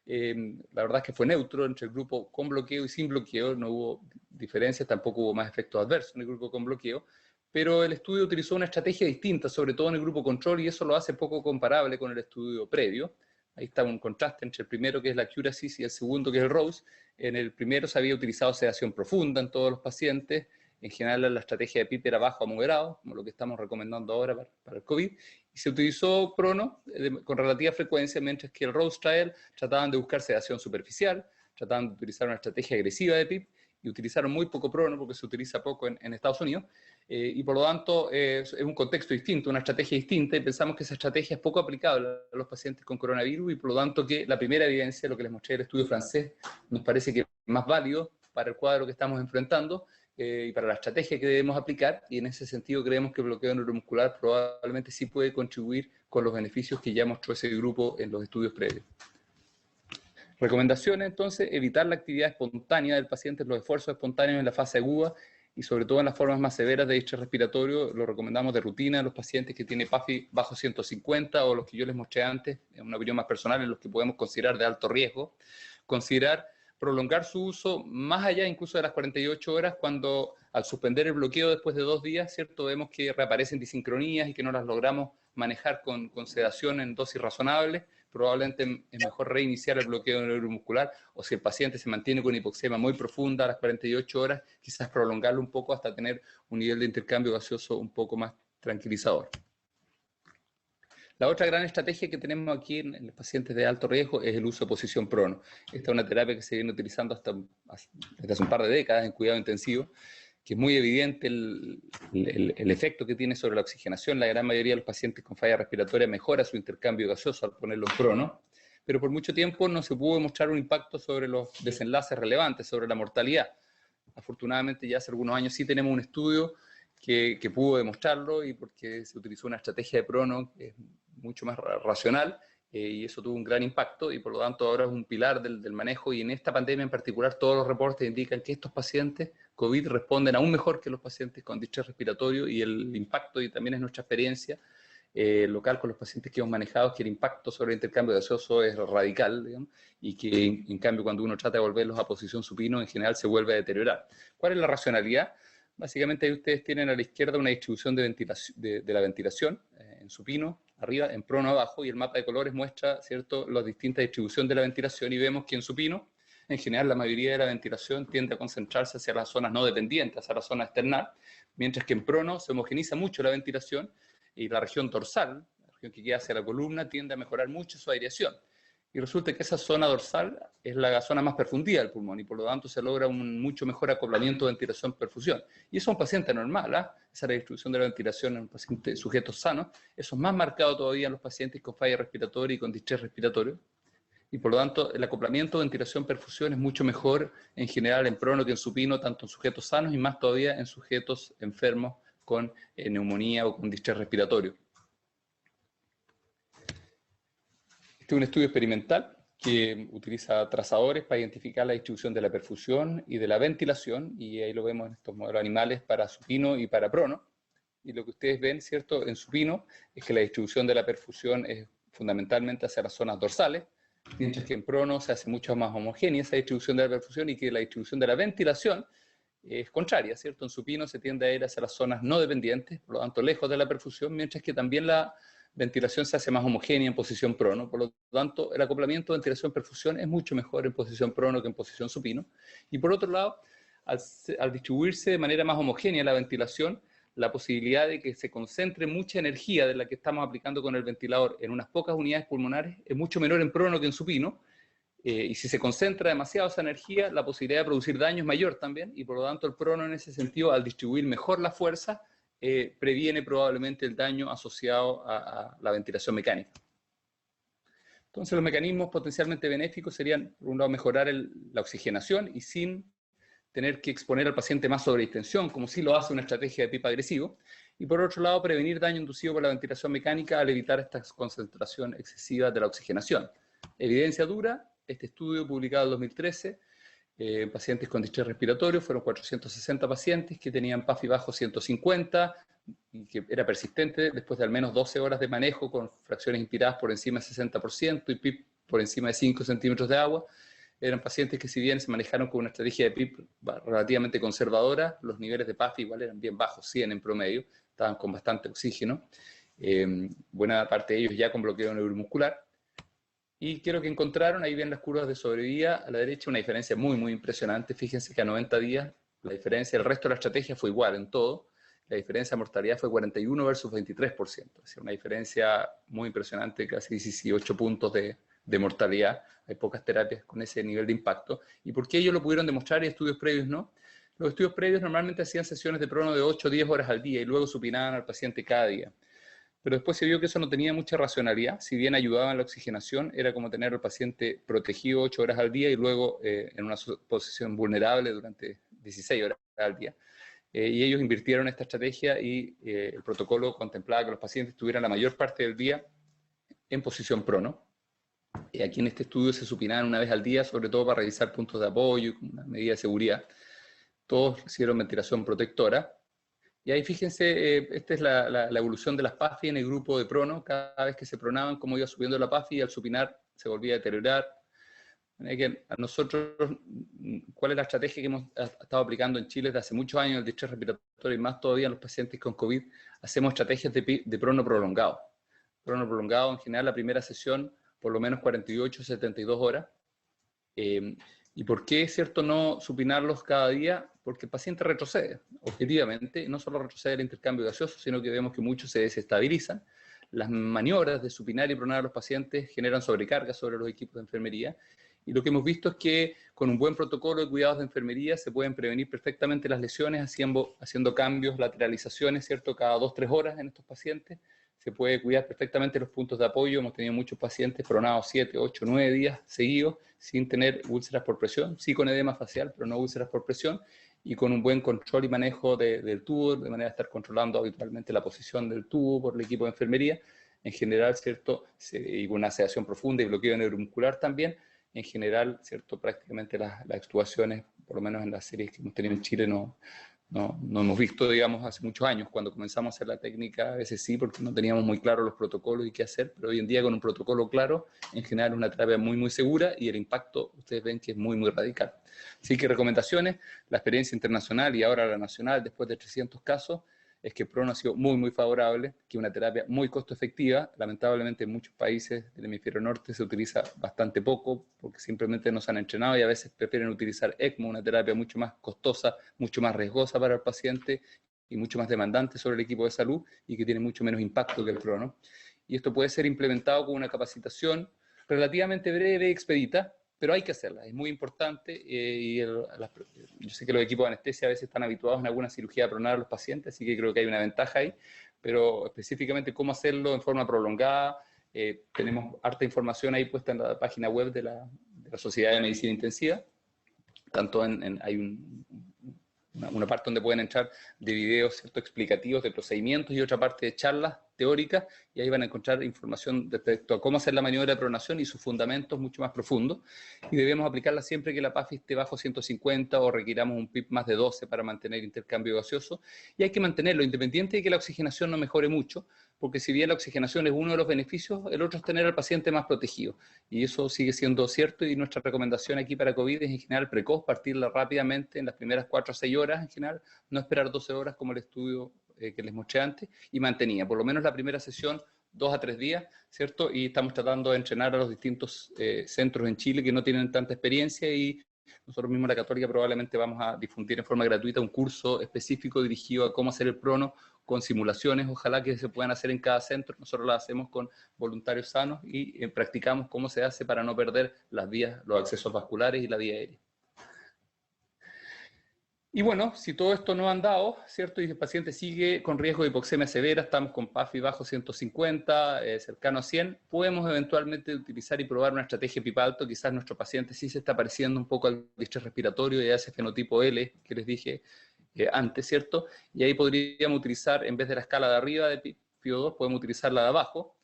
La verdad es que fue neutro entre el grupo con bloqueo y sin bloqueo, no hubo diferencias, tampoco hubo más efectos adversos en el grupo con bloqueo, pero el estudio utilizó una estrategia distinta, sobre todo en el grupo control, y eso lo hace poco comparable con el estudio previo. Ahí está un contraste entre el primero, que es la Curasis, y el segundo, que es el Rose. En el primero se había utilizado sedación profunda en todos los pacientes. En general la estrategia de PIP era bajo a moderado, como lo que estamos recomendando ahora para el COVID. Y se utilizó prono con relativa frecuencia, mientras que el Rose Trial trataban de buscar sedación superficial, trataban de utilizar una estrategia agresiva de PIP, y utilizaron muy poco prono porque se utiliza poco en Estados Unidos. Y por lo tanto es un contexto distinto, una estrategia distinta, y pensamos que esa estrategia es poco aplicable a los pacientes con coronavirus, y por lo tanto que la primera evidencia, lo que les mostré del estudio francés, nos parece que es más válido para el cuadro que estamos enfrentando y para la estrategia que debemos aplicar, y en ese sentido creemos que el bloqueo neuromuscular probablemente sí puede contribuir con los beneficios que ya mostró ese grupo en los estudios previos. Recomendaciones, entonces: evitar la actividad espontánea del paciente, los esfuerzos espontáneos en la fase aguda, y sobre todo en las formas más severas de distrés respiratorio. Lo recomendamos de rutina a los pacientes que tienen PAFI bajo 150 o los que yo les mostré antes, en una opinión más personal, en los que podemos considerar de alto riesgo. Considerar prolongar su uso más allá incluso de las 48 horas, cuando al suspender el bloqueo después de 2 días, ¿cierto?, vemos que reaparecen disincronías y que no las logramos manejar con sedación en dosis razonables. Probablemente es mejor reiniciar el bloqueo neuromuscular, o si el paciente se mantiene con hipoxemia muy profunda a las 48 horas, quizás prolongarlo un poco hasta tener un nivel de intercambio gaseoso un poco más tranquilizador. La otra gran estrategia que tenemos aquí en los pacientes de alto riesgo es el uso de posición prono. Esta es una terapia que se viene utilizando desde hace un par de décadas en cuidado intensivo, que es muy evidente el efecto que tiene sobre la oxigenación. La gran mayoría de los pacientes con falla respiratoria mejora su intercambio gaseoso al ponerlo en prono, pero por mucho tiempo no se pudo demostrar un impacto sobre los desenlaces relevantes, sobre la mortalidad. Afortunadamente ya hace algunos años sí tenemos un estudio que pudo demostrarlo, y porque se utilizó una estrategia de prono que es mucho más racional, y eso tuvo un gran impacto, y por lo tanto ahora es un pilar del manejo. Y en esta pandemia en particular todos los reportes indican que estos pacientes COVID responden aún mejor que los pacientes con distrés respiratorio, y el impacto, y también es nuestra experiencia local con los pacientes que hemos manejado, que el impacto sobre el intercambio gaseoso es radical, digamos, y que en cambio cuando uno trata de volverlos a posición supino en general se vuelve a deteriorar. ¿Cuál es la racionalidad? Básicamente ahí ustedes tienen a la izquierda una distribución de la ventilación en supino arriba, en prono abajo, y el mapa de colores muestra, ¿cierto?, la distinta distribución de la ventilación, y vemos que en supino en general la mayoría de la ventilación tiende a concentrarse hacia las zonas no dependientes, hacia la zona external, mientras que en prono se homogeniza mucho la ventilación, y la región dorsal, la región que queda hacia la columna, tiende a mejorar mucho su aireación. y resulta que esa zona dorsal es la zona más perfundida del pulmón y por lo tanto se logra un mucho mejor acoplamiento de ventilación-perfusión. Y eso es un paciente normal, esa es la distribución de la ventilación en un paciente sujetos sanos. Eso es más marcado todavía en los pacientes con falla respiratoria y con distrés respiratorio. Y por lo tanto el acoplamiento de ventilación-perfusión es mucho mejor en general en prono que en supino, tanto en sujetos sanos y más todavía en sujetos enfermos con neumonía o con distrés respiratorio. Este es un estudio experimental que utiliza trazadores para identificar la distribución de la perfusión y de la ventilación, y ahí lo vemos en estos modelos animales para supino y para prono. Y lo que ustedes ven, ¿cierto?, en supino es que la distribución de la perfusión es fundamentalmente hacia las zonas dorsales, mientras que en prono se hace mucho más homogénea esa distribución de la perfusión y que la distribución de la ventilación es contraria, ¿cierto? En supino se tiende a ir hacia las zonas no dependientes, por lo tanto lejos de la perfusión, mientras que también la ventilación se hace más homogénea en posición prono, por lo tanto el acoplamiento de ventilación-perfusión es mucho mejor en posición prono que en posición supino. Y por otro lado, al distribuirse de manera más homogénea la ventilación, la posibilidad de que se concentre mucha energía de la que estamos aplicando con el ventilador en unas pocas unidades pulmonares es mucho menor en prono que en supino, y si se concentra demasiado esa energía, la posibilidad de producir daño es mayor también, y por lo tanto el prono en ese sentido, al distribuir mejor la fuerza, previene probablemente el daño asociado a la ventilación mecánica. Entonces los mecanismos potencialmente benéficos serían, por un lado, mejorar la oxigenación y sin tener que exponer al paciente más sobredistensión, como sí lo hace una estrategia de PIP agresivo, y por otro lado, prevenir daño inducido por la ventilación mecánica al evitar esta concentración excesiva de la oxigenación. Evidencia dura, este estudio publicado en 2013, pacientes con distrés respiratorio, fueron 460 pacientes que tenían PAFI bajo 150 y que era persistente después de al menos 12 horas de manejo con fracciones inspiradas por encima de 60% y PIP por encima de 5 centímetros de agua. Eran pacientes que si bien se manejaron con una estrategia de PIP relativamente conservadora, los niveles de PAFI igual eran bien bajos, 100 en promedio, estaban con bastante oxígeno, buena parte de ellos ya con bloqueo neuromuscular. Y quiero que encontraron, ahí ven las curvas de sobrevida, a la derecha una diferencia muy, muy impresionante. Fíjense que a 90 días la diferencia, el resto de la estrategia fue igual en todo. La diferencia de mortalidad fue 41 versus 23%. Es decir, una diferencia muy impresionante, casi 18 puntos de mortalidad. Hay pocas terapias con ese nivel de impacto. ¿Y por qué ellos lo pudieron demostrar y estudios previos no? Los estudios previos normalmente hacían sesiones de prono de 8 o 10 horas al día y luego supinaban al paciente cada día. Pero después se vio que eso no tenía mucha racionalidad. Si bien ayudaba en la oxigenación, era como tener al paciente protegido 8 horas al día y luego en una posición vulnerable durante 16 horas al día. Y ellos invirtieron esta estrategia y el protocolo contemplaba que los pacientes tuvieran la mayor parte del día en posición prono. Aquí en este estudio se supinaban una vez al día, sobre todo para revisar puntos de apoyo y una medida de seguridad. Todos hicieron ventilación protectora. Y ahí fíjense, esta es la evolución de las PAFI en el grupo de prono. Cada vez que se pronaban, cómo iba subiendo la PAFI y al supinar se volvía a deteriorar. A nosotros, ¿cuál es la estrategia que hemos estado aplicando en Chile desde hace muchos años en el distrés respiratorio y más todavía en los pacientes con COVID? Hacemos estrategias de prono prolongado. Prono prolongado, en general, la primera sesión, por lo menos 48, 72 horas. ¿Y por qué es cierto no supinarlos cada día? Porque el paciente retrocede, objetivamente, no solo retrocede el intercambio gaseoso, sino que vemos que muchos se desestabilizan. Las maniobras de supinar y pronar a los pacientes generan sobrecarga sobre los equipos de enfermería. Y lo que hemos visto es que con un buen protocolo de cuidados de enfermería se pueden prevenir perfectamente las lesiones haciendo cambios, lateralizaciones, ¿cierto? Cada 2-3 horas en estos pacientes. Se puede cuidar perfectamente los puntos de apoyo. Hemos tenido muchos pacientes pronados 7, 8, 9 días seguidos sin tener úlceras por presión, sí con edema facial, pero no úlceras por presión, y con un buen control y manejo del tubo, de manera de estar controlando habitualmente la posición del tubo por el equipo de enfermería. En general, ¿cierto? Y con una sedación profunda y bloqueo neuromuscular también. En general, ¿cierto? Prácticamente las extubaciones, por lo menos en las series que hemos tenido en Chile, no hemos visto, digamos, hace muchos años. Cuando comenzamos a hacer la técnica, a veces sí, porque no teníamos muy claro los protocolos y qué hacer, pero hoy en día con un protocolo claro, en general es una terapia muy, muy segura y el impacto, ustedes ven que es muy, muy radical. Así que recomendaciones, la experiencia internacional y ahora la nacional, después de 300 casos, es que PRONO ha sido muy, muy favorable, que es una terapia muy costo efectiva. Lamentablemente en muchos países del hemisferio norte se utiliza bastante poco porque simplemente no se han entrenado y a veces prefieren utilizar ECMO, una terapia mucho más costosa, mucho más riesgosa para el paciente y mucho más demandante sobre el equipo de salud y que tiene mucho menos impacto que el PRONO. Y esto puede ser implementado con una capacitación relativamente breve y expedita, pero hay que hacerla, es muy importante. Yo sé que los equipos de anestesia a veces están habituados en alguna cirugía pronar a los pacientes, así que creo que hay una ventaja ahí, pero específicamente cómo hacerlo en forma prolongada, tenemos harta información ahí puesta en la página web de la Sociedad de Medicina Intensiva. Tanto hay una parte donde pueden entrar de videos, ¿cierto?, explicativos de procedimientos, y otra parte de charlas teóricas, y ahí van a encontrar información respecto a cómo hacer la maniobra de pronación y sus fundamentos mucho más profundos, y debemos aplicarla siempre que la PAFI esté bajo 150 o requiramos un PIB más de 12 para mantener intercambio gaseoso, y hay que mantenerlo independiente de que la oxigenación no mejore mucho, porque si bien la oxigenación es uno de los beneficios, el otro es tener al paciente más protegido, y eso sigue siendo cierto, y nuestra recomendación aquí para COVID es en general precoz, partirla rápidamente en las primeras 4 a 6 horas en general, no esperar 12 horas como el estudio que les mostré antes, y mantenía por lo menos la primera sesión 2 a 3 días, ¿cierto? Y estamos tratando de entrenar a los distintos centros en Chile que no tienen tanta experiencia, y nosotros mismos en la Católica probablemente vamos a difundir en forma gratuita un curso específico dirigido a cómo hacer el prono con simulaciones, ojalá que se puedan hacer en cada centro. Nosotros lo hacemos con voluntarios sanos y practicamos cómo se hace para no perder las vías, los accesos vasculares y la vía aérea. Y bueno, si todo esto no han dado, ¿cierto?, y el paciente sigue con riesgo de hipoxemia severa, estamos con PAFI bajo 150, cercano a 100, podemos eventualmente utilizar y probar una estrategia PIP alto. Quizás nuestro paciente sí se está pareciendo un poco al distrés respiratorio y a ese fenotipo L que les dije antes, ¿cierto? Y ahí podríamos utilizar, en vez de la escala de arriba de PIO2, podemos utilizar la de abajo.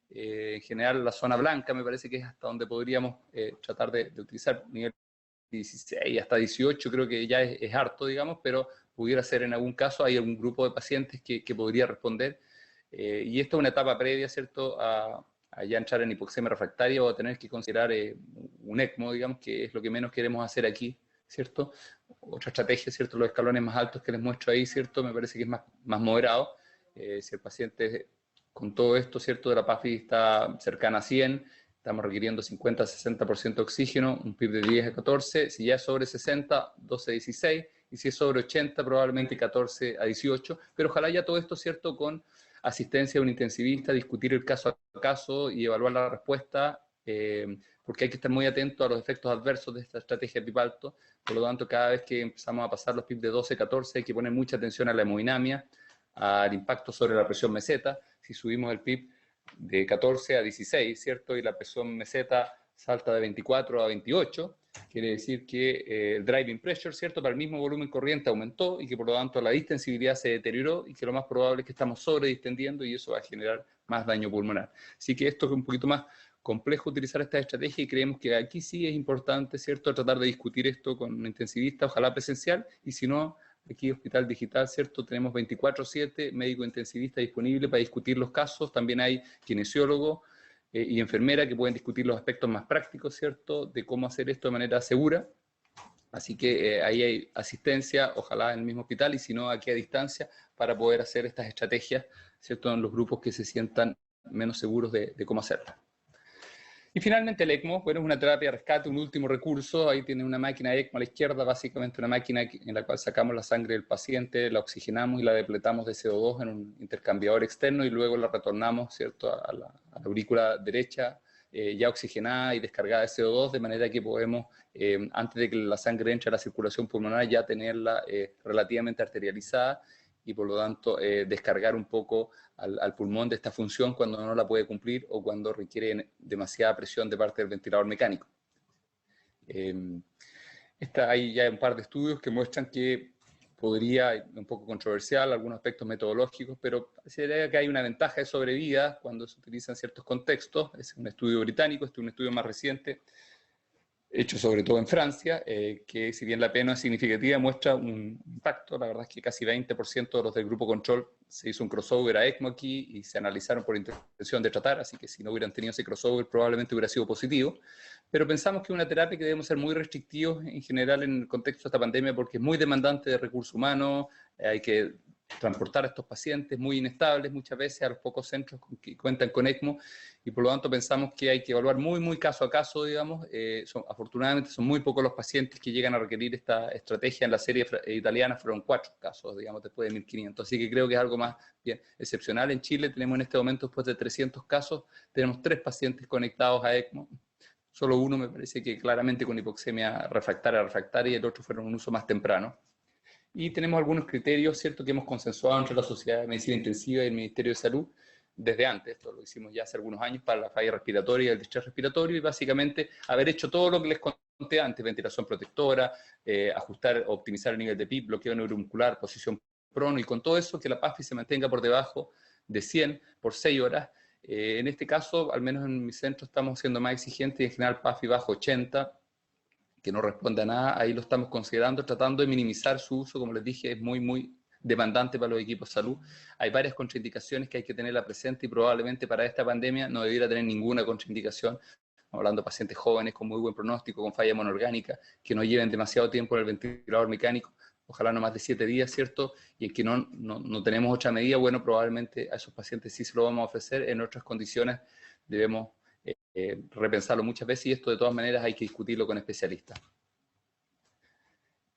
En general, la zona blanca me parece que es hasta donde podríamos tratar de utilizar nivel 16 hasta 18, creo que ya es harto, digamos, pero pudiera ser en algún caso, hay algún grupo de pacientes que podría responder. Y esto es una etapa previa, ¿cierto?, a ya entrar en hipoxemia refractaria o a tener que considerar un ECMO, digamos, que es lo que menos queremos hacer aquí, ¿cierto? Otra estrategia, ¿cierto?, los escalones más altos que les muestro ahí, ¿cierto?, me parece que es más moderado. Si el paciente con todo esto, ¿cierto?, de la PAFI está cercana a 100, estamos requiriendo 50-60% de oxígeno, un PIB de 10 a 14, si ya es sobre 60, 12 a 16, y si es sobre 80, probablemente 14 a 18, pero ojalá ya todo esto, ¿cierto?, con asistencia de un intensivista, discutir el caso a caso y evaluar la respuesta, porque hay que estar muy atento a los efectos adversos de esta estrategia PIP alto. Por lo tanto, cada vez que empezamos a pasar los PIB de 12 a 14, hay que poner mucha atención a la hemodinamia, al impacto sobre la presión meseta. Si subimos el PIB de 14 a 16, ¿cierto?, y la presión meseta salta de 24 a 28, quiere decir que el driving pressure, ¿cierto?, para el mismo volumen corriente aumentó y que por lo tanto la distensibilidad se deterioró y que lo más probable es que estamos sobredistendiendo y eso va a generar más daño pulmonar. Así que esto es un poquito más complejo utilizar esta estrategia y creemos que aquí sí es importante, ¿cierto?, tratar de discutir esto con un intensivista, ojalá presencial, y si no, aquí Hospital Digital, ¿cierto?, tenemos 24/7 médico intensivista disponible para discutir los casos. También hay kinesiólogo y enfermera que pueden discutir los aspectos más prácticos, ¿cierto?, de cómo hacer esto de manera segura. Así que ahí hay asistencia, ojalá en el mismo hospital, y si no, aquí a distancia, para poder hacer estas estrategias, ¿cierto?, en los grupos que se sientan menos seguros de cómo hacerlas. Y finalmente el ECMO, bueno, es una terapia de rescate, un último recurso. Ahí tiene una máquina de ECMO a la izquierda, básicamente una máquina en la cual sacamos la sangre del paciente, la oxigenamos y la depletamos de CO2 en un intercambiador externo y luego la retornamos, ¿cierto?, a la aurícula derecha, ya oxigenada y descargada de CO2, de manera que podemos, antes de que la sangre entre a la circulación pulmonar, ya tenerla relativamente arterializada y por lo tanto descargar un poco al pulmón de esta función cuando no la puede cumplir o cuando requiere demasiada presión de parte del ventilador mecánico. Hay ya un par de estudios que muestran que podría, un poco controversial, algunos aspectos metodológicos, pero parecería que hay una ventaja de sobrevida cuando se utilizan ciertos contextos. Es un estudio británico, este es un estudio más reciente, hecho sobre todo en Francia, que si bien la P no es significativa, muestra un impacto. La verdad es que casi 20% de los del grupo control se hizo un crossover a ECMO aquí y se analizaron por intención de tratar, así que si no hubieran tenido ese crossover probablemente hubiera sido positivo. Pero pensamos que es una terapia que debemos ser muy restrictivos en general en el contexto de esta pandemia porque es muy demandante de recursos humanos, hay que transportar a estos pacientes muy inestables muchas veces a los pocos centros que cuentan con ECMO, y por lo tanto pensamos que hay que evaluar muy caso a caso, digamos. Afortunadamente son muy pocos los pacientes que llegan a requerir esta estrategia. En la serie italiana fueron 4 casos, digamos, después de 1500, así que creo que es algo más bien excepcional. En Chile tenemos en este momento, después de 300 casos, tenemos 3 pacientes conectados a ECMO. Solo uno me parece que claramente con hipoxemia refractaria, y el otro fueron un uso más temprano. Y tenemos algunos criterios, ¿cierto?, que hemos consensuado entre la Sociedad de Medicina Intensiva y el Ministerio de Salud desde antes. Esto lo hicimos ya hace algunos años para la falla respiratoria y el distrés respiratorio, y básicamente haber hecho todo lo que les conté antes: ventilación protectora, ajustar, optimizar el nivel de PIB, bloqueo neuromuscular, posición prono, y con todo eso que la PAFI se mantenga por debajo de 100 por 6 horas. En este caso, al menos en mi centro, estamos siendo más exigentes, y en general PAFI bajo 80, que no responde a nada, ahí lo estamos considerando, tratando de minimizar su uso. Como les dije, es muy demandante para los equipos de salud. Hay varias contraindicaciones que hay que tenerla presente, y probablemente para esta pandemia no debiera tener ninguna contraindicación. Estamos hablando de pacientes jóvenes con muy buen pronóstico, con falla monoorgánica, que no lleven demasiado tiempo en el ventilador mecánico, ojalá no más de 7 días, ¿cierto? Y en que no tenemos otra medida, bueno, probablemente a esos pacientes sí se lo vamos a ofrecer. En otras condiciones debemos repensarlo muchas veces, y esto de todas maneras hay que discutirlo con especialistas.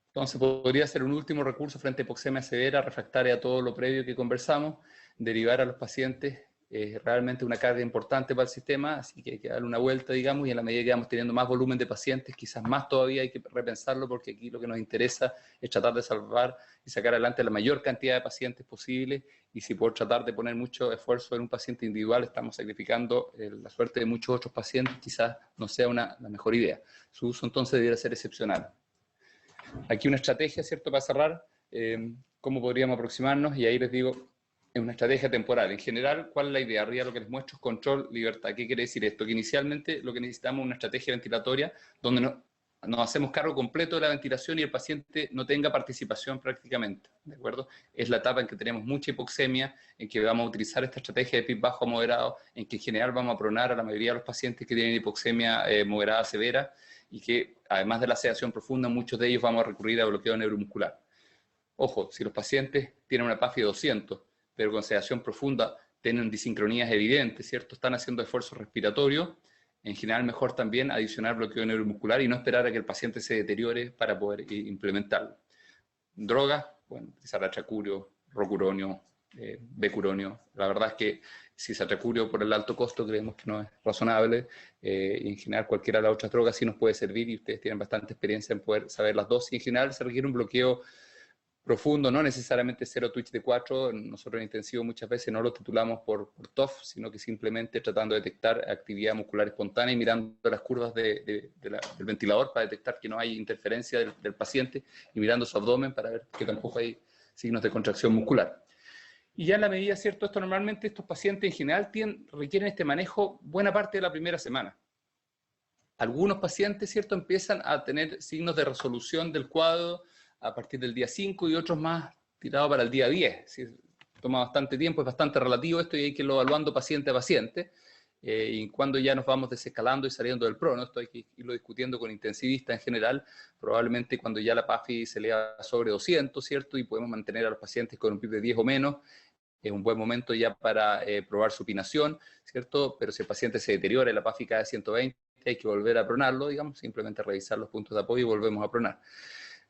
Entonces podría ser un último recurso frente a hipoxemia severa, refractaria a todo lo previo que conversamos, derivar a los pacientes realmente una carga importante para el sistema, así que hay que darle una vuelta, digamos, y en la medida que vamos teniendo más volumen de pacientes, quizás más todavía hay que repensarlo, porque aquí lo que nos interesa es tratar de salvar y sacar adelante la mayor cantidad de pacientes posible, y si por tratar de poner mucho esfuerzo en un paciente individual estamos sacrificando la suerte de muchos otros pacientes, quizás no sea la mejor idea. Su uso entonces debiera ser excepcional. Aquí una estrategia, ¿cierto?, para cerrar, cómo podríamos aproximarnos, y ahí les digo, es una estrategia temporal. En general, ¿cuál es la idea? Arriba lo que les muestro es control, libertad. ¿Qué quiere decir esto? Que inicialmente lo que necesitamos es una estrategia ventilatoria donde nos hacemos cargo completo de la ventilación y el paciente no tenga participación prácticamente, ¿de acuerdo? Es la etapa en que tenemos mucha hipoxemia, en que vamos a utilizar esta estrategia de PIB bajo a moderado, en que en general vamos a pronar a la mayoría de los pacientes que tienen hipoxemia moderada severa, y que además de la sedación profunda, muchos de ellos vamos a recurrir a bloqueo neuromuscular. Ojo, si los pacientes tienen una PAFI de 200, pero con sedación profunda tienen disincronías evidentes, ¿cierto?, están haciendo esfuerzos respiratorios, en general mejor también adicionar bloqueo neuromuscular y no esperar a que el paciente se deteriore para poder implementarlo. Drogas, bueno, cisatracurio, rocuronio, becuronio. La verdad es que cisatracurio, por el alto costo, creemos que no es razonable. Y en general cualquiera de las otras drogas sí nos puede servir, y ustedes tienen bastante experiencia en poder saber las dosis. En general se requiere un bloqueo profundo, no necesariamente 0 twitch de 4. Nosotros en intensivo muchas veces no lo titulamos por TOF, sino que simplemente tratando de detectar actividad muscular espontánea y mirando las curvas del ventilador para detectar que no hay interferencia del paciente, y mirando su abdomen para ver que tampoco hay signos de contracción muscular. Y ya en la medida, ¿cierto?, esto normalmente estos pacientes en general requieren este manejo buena parte de la primera semana. Algunos pacientes, ¿cierto?, empiezan a tener signos de resolución del cuadro a partir del día 5, y otros más tirados para el día 10. ¿Sí? Toma bastante tiempo, es bastante relativo esto, y hay que irlo evaluando paciente a paciente. Y cuando ya nos vamos desescalando y saliendo del prono, esto hay que irlo discutiendo con intensivistas en general, probablemente cuando ya la PAFI se eleva sobre 200, ¿cierto?, y podemos mantener a los pacientes con un PIB de 10 o menos, es un buen momento ya para probar supinación, ¿cierto? Pero si el paciente se deteriora y la PAFI cae a 120, hay que volver a pronarlo, digamos, simplemente revisar los puntos de apoyo y volvemos a pronar.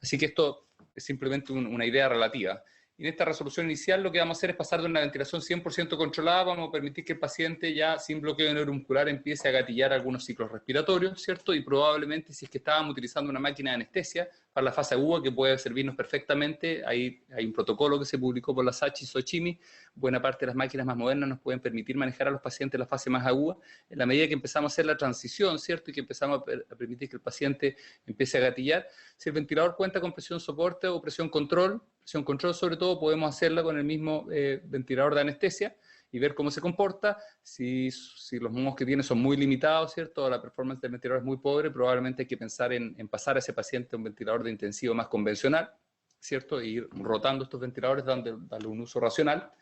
Así que esto es simplemente una idea relativa. Y en esta resolución inicial lo que vamos a hacer es pasar de una ventilación 100% controlada, vamos a permitir que el paciente ya sin bloqueo neuromuscular empiece a gatillar algunos ciclos respiratorios, ¿cierto? Y probablemente, si es que estábamos utilizando una máquina de anestesia para la fase aguda, que puede servirnos perfectamente, hay un protocolo que se publicó por la Sachi y Sochimi, buena parte de las máquinas más modernas nos pueden permitir manejar a los pacientes en la fase más aguda. En la medida que empezamos a hacer la transición, ¿cierto?, y que empezamos a permitir que el paciente empiece a gatillar, si el ventilador cuenta con presión soporte o presión control sobre todo, podemos hacerla con el mismo ventilador de anestesia y ver cómo se comporta. Si los momos que tiene son muy limitados, ¿cierto?, la performance del ventilador es muy pobre, probablemente hay que pensar en pasar a ese paciente a un ventilador de intensivo más convencional, ¿cierto?, e ir rotando estos ventiladores, darle un uso racional.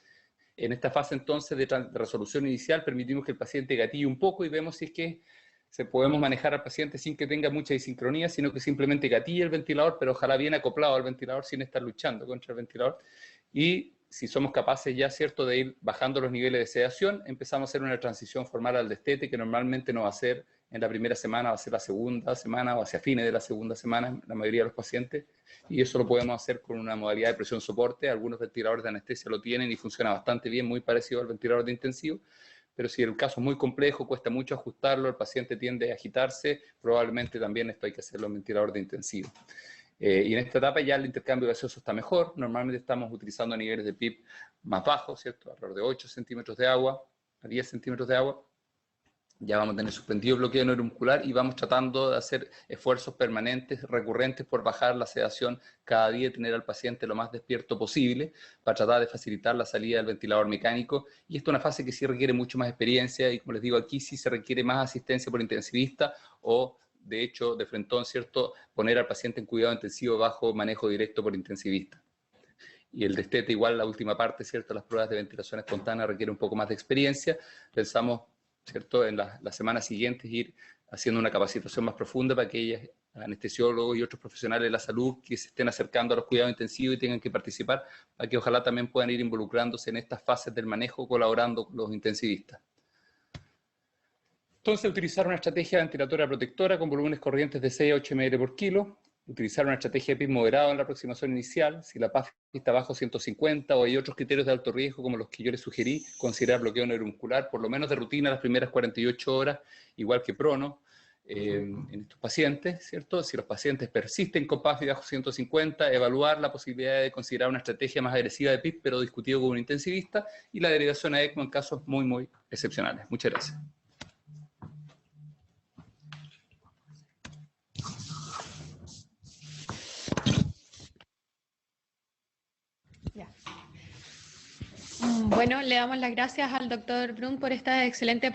En esta fase entonces de resolución inicial permitimos que el paciente gatille un poco y vemos si es que podemos manejar al paciente sin que tenga mucha disincronía, sino que simplemente gatille el ventilador, pero ojalá bien acoplado al ventilador sin estar luchando contra el ventilador. Y si somos capaces ya, ¿cierto?, de ir bajando los niveles de sedación, empezamos a hacer una transición formal al destete, que normalmente no va a ser en la primera semana, va a ser la segunda semana o hacia fines de la segunda semana, la mayoría de los pacientes, y eso lo podemos hacer con una modalidad de presión soporte. Algunos ventiladores de anestesia lo tienen y funciona bastante bien, muy parecido al ventilador de intensivo, pero si el caso es muy complejo, cuesta mucho ajustarlo, el paciente tiende a agitarse, probablemente también esto hay que hacerlo en ventilador de intensivo. Y en esta etapa ya el intercambio gaseoso está mejor. Normalmente estamos utilizando niveles de PIB más bajos, ¿cierto? Alrededor de 8 centímetros de agua a 10 centímetros de agua. Ya vamos a tener suspendido el bloqueo neuromuscular y vamos tratando de hacer esfuerzos permanentes, recurrentes, por bajar la sedación cada día y tener al paciente lo más despierto posible para tratar de facilitar la salida del ventilador mecánico. Y esto es una fase que sí requiere mucho más experiencia y, como les digo, aquí sí se requiere más asistencia por intensivista o, de hecho, de frentón, ¿cierto?, poner al paciente en cuidado intensivo bajo manejo directo por intensivista. Y el destete igual, la última parte, ¿cierto?, las pruebas de ventilación espontánea requiere un poco más de experiencia. Pensamos, ¿cierto?, en las semanas siguientes ir haciendo una capacitación más profunda para aquellos anestesiólogos y otros profesionales de la salud que se estén acercando a los cuidados intensivos y tengan que participar, para que ojalá también puedan ir involucrándose en estas fases del manejo, colaborando con los intensivistas. Entonces, utilizar una estrategia ventilatoria protectora con volúmenes corrientes de 6 a 8 ml por kilo. Utilizar una estrategia de PIB moderado en la aproximación inicial. Si la PAF está bajo 150 o hay otros criterios de alto riesgo como los que yo les sugerí, considerar bloqueo neuromuscular, por lo menos de rutina las primeras 48 horas, igual que prono, en estos pacientes, ¿cierto? Si los pacientes persisten con PAF bajo 150, evaluar la posibilidad de considerar una estrategia más agresiva de PIB, pero discutido con un intensivista, y la derivación a ECMO en casos muy, muy excepcionales. Muchas gracias. Bueno, le damos las gracias al doctor Brun por esta excelente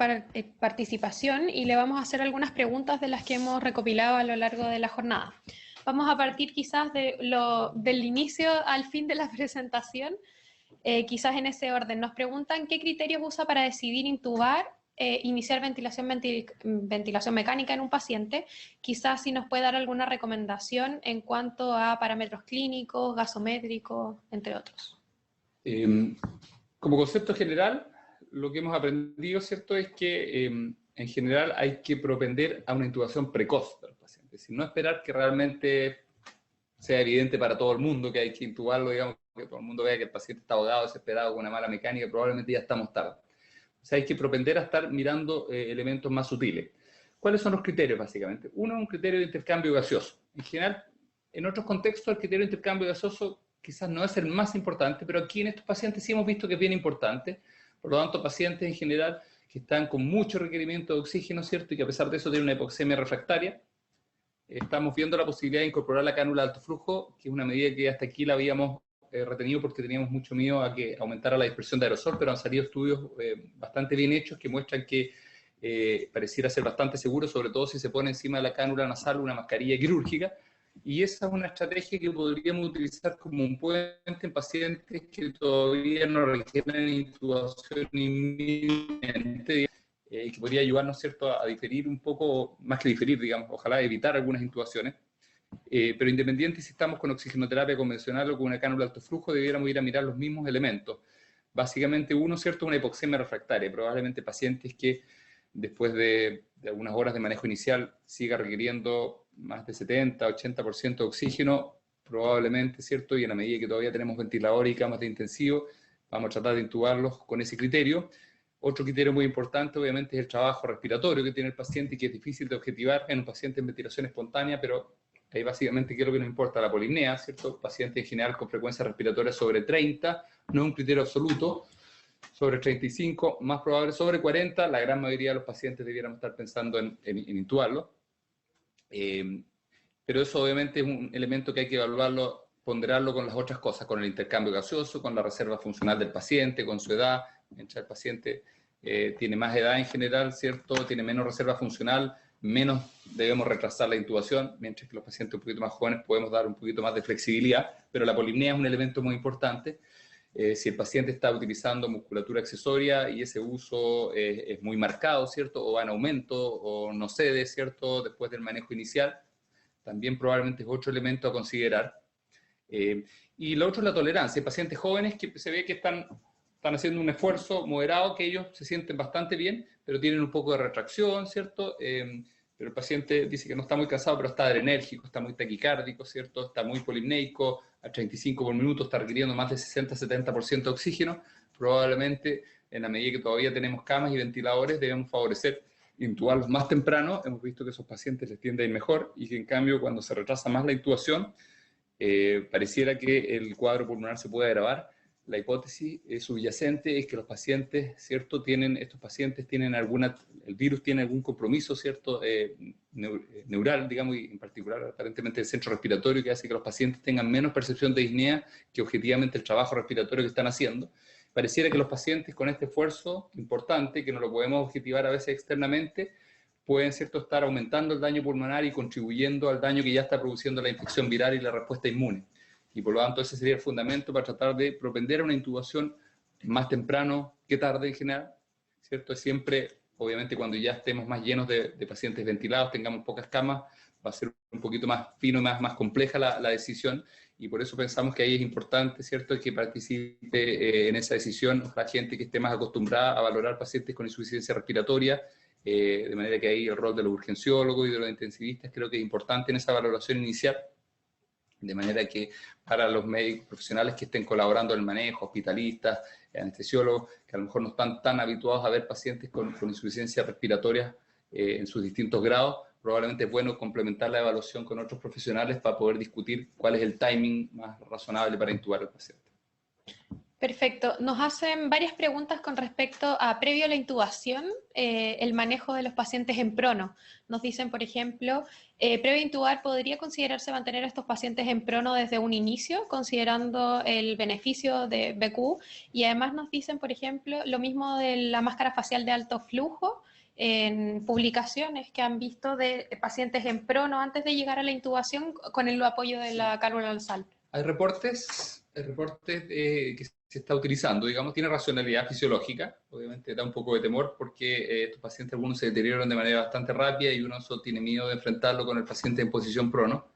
participación y le vamos a hacer algunas preguntas de las que hemos recopilado a lo largo de la jornada. Vamos a partir quizás del inicio al fin de la presentación, quizás en ese orden. Nos preguntan qué criterios usa para decidir intubar, iniciar ventilación mecánica en un paciente. Quizás si nos puede dar alguna recomendación en cuanto a parámetros clínicos, gasométricos, entre otros. Como concepto general, lo que hemos aprendido, ¿cierto?, es que en general hay que propender a una intubación precoz de los pacientes, es decir, no esperar que realmente sea evidente para todo el mundo que hay que intubarlo, digamos, que todo el mundo vea que el paciente está ahogado, desesperado, con una mala mecánica, probablemente ya estamos tarde. O sea, hay que propender a estar mirando elementos más sutiles. ¿Cuáles son los criterios, básicamente? Uno es un criterio de intercambio gaseoso. En general, en otros contextos, el criterio de intercambio gaseoso quizás no es el más importante, pero aquí en estos pacientes sí hemos visto que es bien importante. Por lo tanto, pacientes en general que están con mucho requerimiento de oxígeno, ¿cierto?, y que a pesar de eso tienen una hipoxemia refractaria, estamos viendo la posibilidad de incorporar la cánula de alto flujo, que es una medida que hasta aquí la habíamos retenido porque teníamos mucho miedo a que aumentara la dispersión de aerosol, pero han salido estudios bastante bien hechos que muestran que pareciera ser bastante seguro, sobre todo si se pone encima de la cánula nasal una mascarilla quirúrgica. Y esa es una estrategia que podríamos utilizar como un puente en pacientes que todavía no requieren intubación inminente, que podría ayudarnos, ¿cierto?, a diferir un poco, más que diferir, digamos, ojalá evitar algunas intubaciones. Pero independiente si estamos con oxigenoterapia convencional o con una cánula de alto flujo, debiéramos ir a mirar los mismos elementos. Básicamente uno, ¿cierto?, una hipoxemia refractaria, probablemente pacientes que después de algunas horas de manejo inicial siga requiriendo más de 70-80% de oxígeno, probablemente, ¿cierto? Y en la medida que todavía tenemos ventiladores y camas de intensivo, vamos a tratar de intubarlos con ese criterio. Otro criterio muy importante, obviamente, es el trabajo respiratorio que tiene el paciente y que es difícil de objetivar en un paciente en ventilación espontánea, pero ahí básicamente, ¿qué es lo que nos importa? La polipnea, ¿cierto? Paciente en general con frecuencia respiratoria sobre 30, no es un criterio absoluto. Sobre 35, más probable sobre 40, la gran mayoría de los pacientes debiéramos estar pensando en intubarlo. Pero eso obviamente es un elemento que hay que evaluarlo, ponderarlo con las otras cosas, con el intercambio gaseoso, con la reserva funcional del paciente, con su edad. Mientras el paciente tiene más edad en general, ¿cierto?, tiene menos reserva funcional, menos debemos retrasar la intubación, mientras que los pacientes un poquito más jóvenes podemos dar un poquito más de flexibilidad, pero la polipnea es un elemento muy importante. Si el paciente está utilizando musculatura accesoria y ese uso es muy marcado, ¿cierto?, o va en aumento o no cede, ¿cierto?, después del manejo inicial, también probablemente es otro elemento a considerar. Y lo otro es la tolerancia. Hay pacientes jóvenes que se ve que están haciendo un esfuerzo moderado, que ellos se sienten bastante bien, pero tienen un poco de retracción, ¿cierto? Pero el paciente dice que no está muy cansado, pero está adrenérgico, está muy taquicárdico, ¿cierto? Está muy polimneico, a 35 por minuto, está requiriendo más de 60-70% de oxígeno. Probablemente, en la medida que todavía tenemos camas y ventiladores, debemos favorecer intubarlos más temprano. Hemos visto que a esos pacientes les tiende a ir mejor y que en cambio cuando se retrasa más la intubación, pareciera que el cuadro pulmonar se puede agravar. La hipótesis subyacente es que los pacientes, ¿cierto? Estos pacientes tienen el virus tiene algún compromiso, ¿cierto? Neural, digamos, y en particular aparentemente el centro respiratorio, que hace que los pacientes tengan menos percepción de disnea que objetivamente el trabajo respiratorio que están haciendo. Pareciera que los pacientes con este esfuerzo importante, que no lo podemos objetivar a veces externamente, pueden, ¿cierto?, estar aumentando el daño pulmonar y contribuyendo al daño que ya está produciendo la infección viral y la respuesta inmune. Y por lo tanto ese sería el fundamento para tratar de propender a una intubación más temprano que tarde en general, ¿cierto? Siempre, obviamente, cuando ya estemos más llenos de pacientes ventilados, tengamos pocas camas, va a ser un poquito más fino, más compleja la decisión, y por eso pensamos que ahí es importante, ¿cierto?, que participe en esa decisión la gente que esté más acostumbrada a valorar pacientes con insuficiencia respiratoria, de manera que ahí el rol de los urgenciólogos y de los intensivistas creo que es importante en esa valoración inicial, de manera que para los médicos profesionales que estén colaborando en el manejo, hospitalistas, anestesiólogos, que a lo mejor no están tan habituados a ver pacientes con insuficiencia respiratoria en sus distintos grados, probablemente es bueno complementar la evaluación con otros profesionales para poder discutir cuál es el timing más razonable para intubar al paciente. Perfecto. Nos hacen varias preguntas con respecto a, previo a la intubación, el manejo de los pacientes en prono. Nos dicen, por ejemplo, previo a intubar, ¿podría considerarse mantener a estos pacientes en prono desde un inicio, considerando el beneficio de BQ? Y además nos dicen, por ejemplo, lo mismo de la máscara facial de alto flujo, en publicaciones que han visto de pacientes en prono antes de llegar a la intubación con el apoyo de la cálula nasal. Hay reportes que se está utilizando, digamos, tiene racionalidad fisiológica, obviamente da un poco de temor porque estos pacientes algunos se deterioran de manera bastante rápida y uno solo tiene miedo de enfrentarlo con el paciente en posición prono.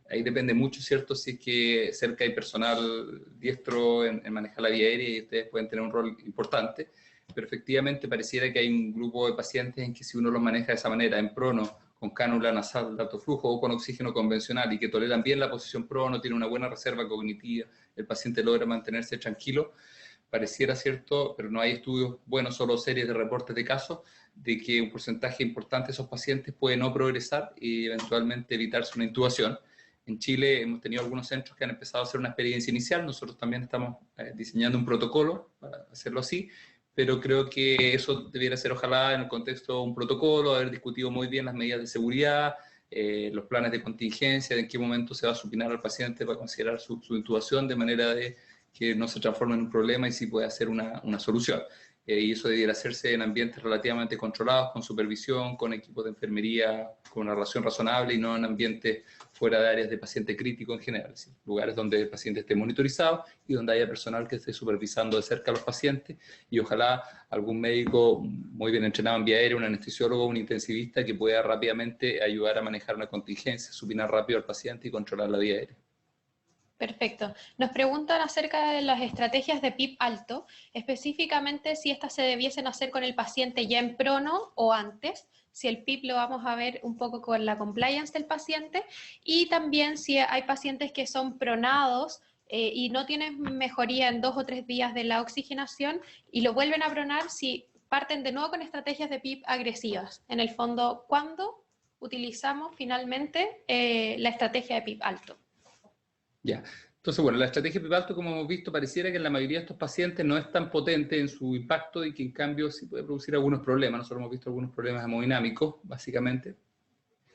Ahí depende mucho, ¿cierto?, si es que cerca hay personal diestro en manejar la vía aérea y ustedes pueden tener un rol importante, pero efectivamente pareciera que hay un grupo de pacientes en que si uno los maneja de esa manera, en prono, con cánula nasal de alto flujo o con oxígeno convencional y que toleran bien la posición prono, tiene una buena reserva cognitiva, el paciente logra mantenerse tranquilo, pareciera cierto, pero no hay estudios buenos, solo series de reportes de casos, de que un porcentaje importante de esos pacientes puede no progresar y eventualmente evitarse una intubación. En Chile hemos tenido algunos centros que han empezado a hacer una experiencia inicial, nosotros también estamos diseñando un protocolo para hacerlo así, pero creo que eso debiera ser ojalá en el contexto de un protocolo, haber discutido muy bien las medidas de seguridad, los planes de contingencia, de en qué momento se va a supinar al paciente para considerar su intubación, de manera de que no se transforme en un problema y sí pueda ser una solución. Y eso debiera hacerse en ambientes relativamente controlados, con supervisión, con equipos de enfermería, con una relación razonable y no en ambientes fuera de áreas de paciente crítico en general, es decir, lugares donde el paciente esté monitorizado y donde haya personal que esté supervisando de cerca a los pacientes y ojalá algún médico muy bien entrenado en vía aérea, un anestesiólogo, un intensivista que pueda rápidamente ayudar a manejar una contingencia, supinar rápido al paciente y controlar la vía aérea. Perfecto. Nos preguntan acerca de las estrategias de PIP alto, específicamente si estas se debiesen hacer con el paciente ya en prono o antes, si el PIP lo vamos a ver un poco con la compliance del paciente, y también si hay pacientes que son pronados y no tienen mejoría en 2 o 3 días de la oxigenación y lo vuelven a pronar, si parten de nuevo con estrategias de PIP agresivas. En el fondo, ¿cuándo utilizamos finalmente la estrategia de PIP alto? Ya, entonces bueno, la estrategia PIP alto, como hemos visto, pareciera que en la mayoría de estos pacientes no es tan potente en su impacto y que en cambio sí puede producir algunos problemas. Nosotros hemos visto algunos problemas hemodinámicos, básicamente.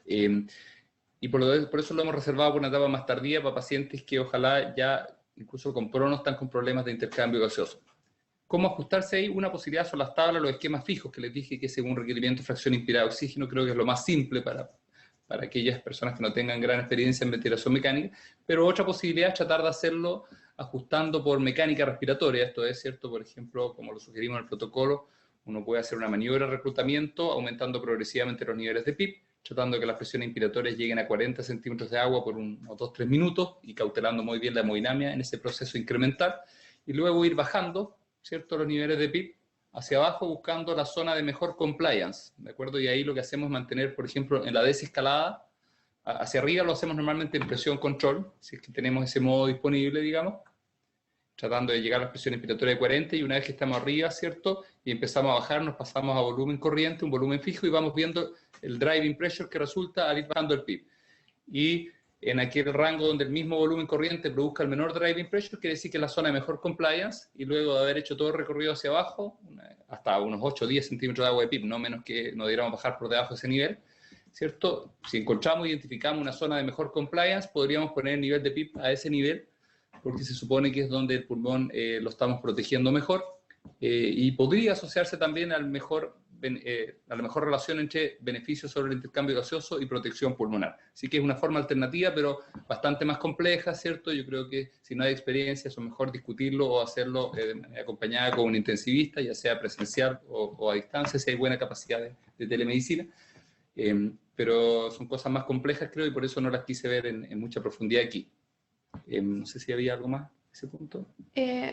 Y por eso lo hemos reservado por una etapa más tardía para pacientes que ojalá ya, incluso con prono, están con problemas de intercambio gaseoso. ¿Cómo ajustarse ahí? Una posibilidad son las tablas, los esquemas fijos que les dije que según requerimiento de fracción inspirada de oxígeno, creo que es lo más simple para aquellas personas que no tengan gran experiencia en ventilación mecánica, pero otra posibilidad es tratar de hacerlo ajustando por mecánica respiratoria. Esto es cierto, por ejemplo, como lo sugerimos en el protocolo, uno puede hacer una maniobra de reclutamiento aumentando progresivamente los niveles de PIP, tratando de que las presiones inspiratorias lleguen a 40 centímetros de agua por unos 2-3 minutos y cautelando muy bien la hemodinamia en ese proceso incremental. Y luego ir bajando, ¿cierto?, los niveles de PIB hacia abajo buscando la zona de mejor compliance, ¿de acuerdo? Y ahí lo que hacemos es mantener, por ejemplo, en la desescalada, hacia arriba lo hacemos normalmente en presión control, si es que tenemos ese modo disponible, digamos, tratando de llegar a las presiones inspiratorias de 40, y una vez que estamos arriba, ¿cierto?, y empezamos a bajar, nos pasamos a volumen corriente, un volumen fijo, y vamos viendo el driving pressure que resulta al ir bajando el PIB. Y en aquel rango donde el mismo volumen corriente produzca el menor driving pressure, quiere decir que es la zona de mejor compliance, y luego de haber hecho todo el recorrido hacia abajo, hasta unos 8 o 10 centímetros de agua de PIB, no menos que no debiéramos bajar por debajo de ese nivel, ¿cierto? Si encontramos e identificamos una zona de mejor compliance, podríamos poner el nivel de PIB a ese nivel, porque se supone que es donde el pulmón lo estamos protegiendo mejor, y podría asociarse también al a la mejor relación entre beneficios sobre el intercambio gaseoso y protección pulmonar. Así que es una forma alternativa, pero bastante más compleja, ¿cierto? Yo creo que si no hay experiencia, es mejor discutirlo o hacerlo acompañada con un intensivista, ya sea presencial o a distancia, si hay buena capacidad de telemedicina. Pero son cosas más complejas, creo, y por eso no las quise ver en mucha profundidad aquí. No sé si había algo más a ese punto.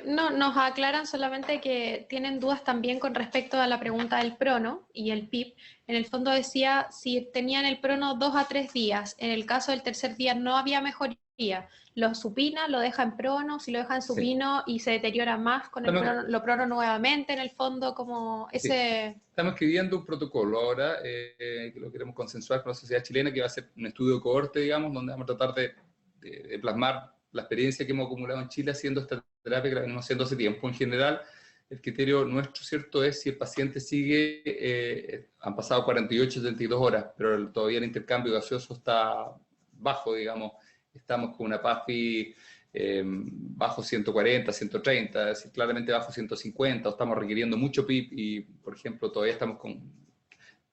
No, nos aclaran solamente que tienen dudas también con respecto a la pregunta del prono y el PIB. En el fondo decía si tenían el prono 2 a 3 días. En el caso del tercer día no había mejoría. Lo supina, lo deja en prono, si lo deja en supino y se deteriora más con el prono, lo prono nuevamente, en el fondo, como ese... Sí. Estamos escribiendo un protocolo ahora, que lo queremos consensuar con la sociedad chilena, que va a ser un estudio de cohorte, digamos, donde vamos a tratar de plasmar la experiencia que hemos acumulado en Chile haciendo esta terapia que la venimos haciendo hace tiempo. En general, el criterio nuestro, ¿cierto?, es si el paciente sigue, han pasado 48, 72 horas, pero todavía el intercambio gaseoso está bajo, digamos, estamos con una PAFI bajo 140, 130, es decir, claramente bajo 150, o estamos requiriendo mucho PIB y, por ejemplo, todavía estamos con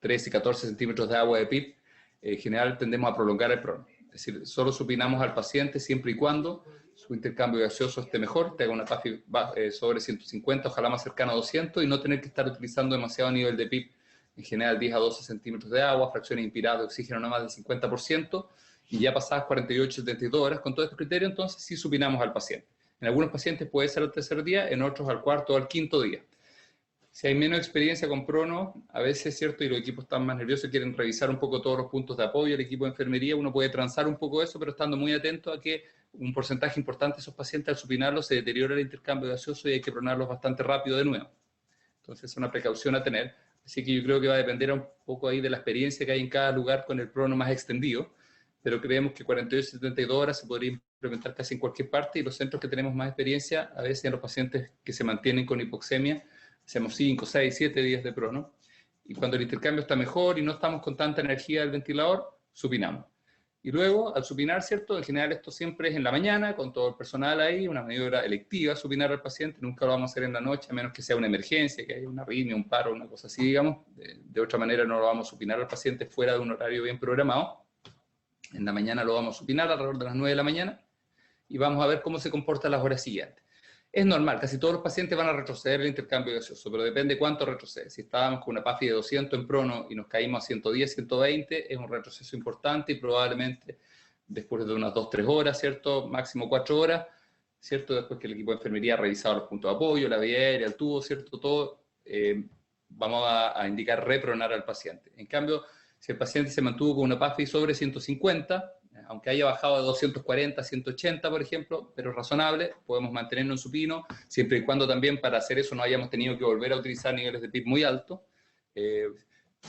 13, 14 centímetros de agua de PIB, en general tendemos a prolongar el prono. Es decir, solo supinamos al paciente siempre y cuando su intercambio gaseoso esté mejor, tenga una PAFI sobre 150, ojalá más cercano a 200, y no tener que estar utilizando demasiado nivel de PIB, en general 10 a 12 centímetros de agua, fracciones inspiradas de oxígeno no más del 50%, y ya pasadas 48, 72 horas, con todo este criterio, entonces sí supinamos al paciente. En algunos pacientes puede ser al tercer día, en otros al cuarto o al quinto día. Si hay menos experiencia con prono, a veces es cierto, y los equipos están más nerviosos y quieren revisar un poco todos los puntos de apoyo, el equipo de enfermería, uno puede transar un poco eso, pero estando muy atento a que un porcentaje importante de esos pacientes al supinarlos se deteriora el intercambio gaseoso y hay que pronarlos bastante rápido de nuevo. Entonces es una precaución a tener. Así que yo creo que va a depender un poco ahí de la experiencia que hay en cada lugar con el prono más extendido, pero creemos que 48 72 horas se podría implementar casi en cualquier parte, y los centros que tenemos más experiencia, a veces en los pacientes que se mantienen con hipoxemia, hacemos 5, 6, 7 días de prono, y cuando el intercambio está mejor y no estamos con tanta energía del ventilador, supinamos. Y luego, al supinar, ¿cierto? En general esto siempre es en la mañana, con todo el personal ahí, una maniobra electiva, supinar al paciente, nunca lo vamos a hacer en la noche, a menos que sea una emergencia, que haya una arritmia, un paro, una cosa así, digamos. De otra manera no lo vamos a supinar al paciente fuera de un horario bien programado. En la mañana lo vamos a supinar alrededor de las 9 de la mañana, y vamos a ver cómo se comporta las horas siguientes. Es normal, casi todos los pacientes van a retroceder el intercambio gaseoso, pero depende cuánto retrocede. Si estábamos con una PAFI de 200 en prono y nos caímos a 110, 120, es un retroceso importante, y probablemente después de unas 2-3 horas, ¿cierto? Máximo 4 horas, ¿cierto? Después que el equipo de enfermería ha revisado los puntos de apoyo, la vía aérea, el tubo, ¿cierto? Todo, vamos a indicar repronar al paciente. En cambio, si el paciente se mantuvo con una PAFI sobre 150, aunque haya bajado de 240 a 180, por ejemplo, pero razonable, podemos mantenernos en supino, siempre y cuando también para hacer eso no hayamos tenido que volver a utilizar niveles de PIB muy altos,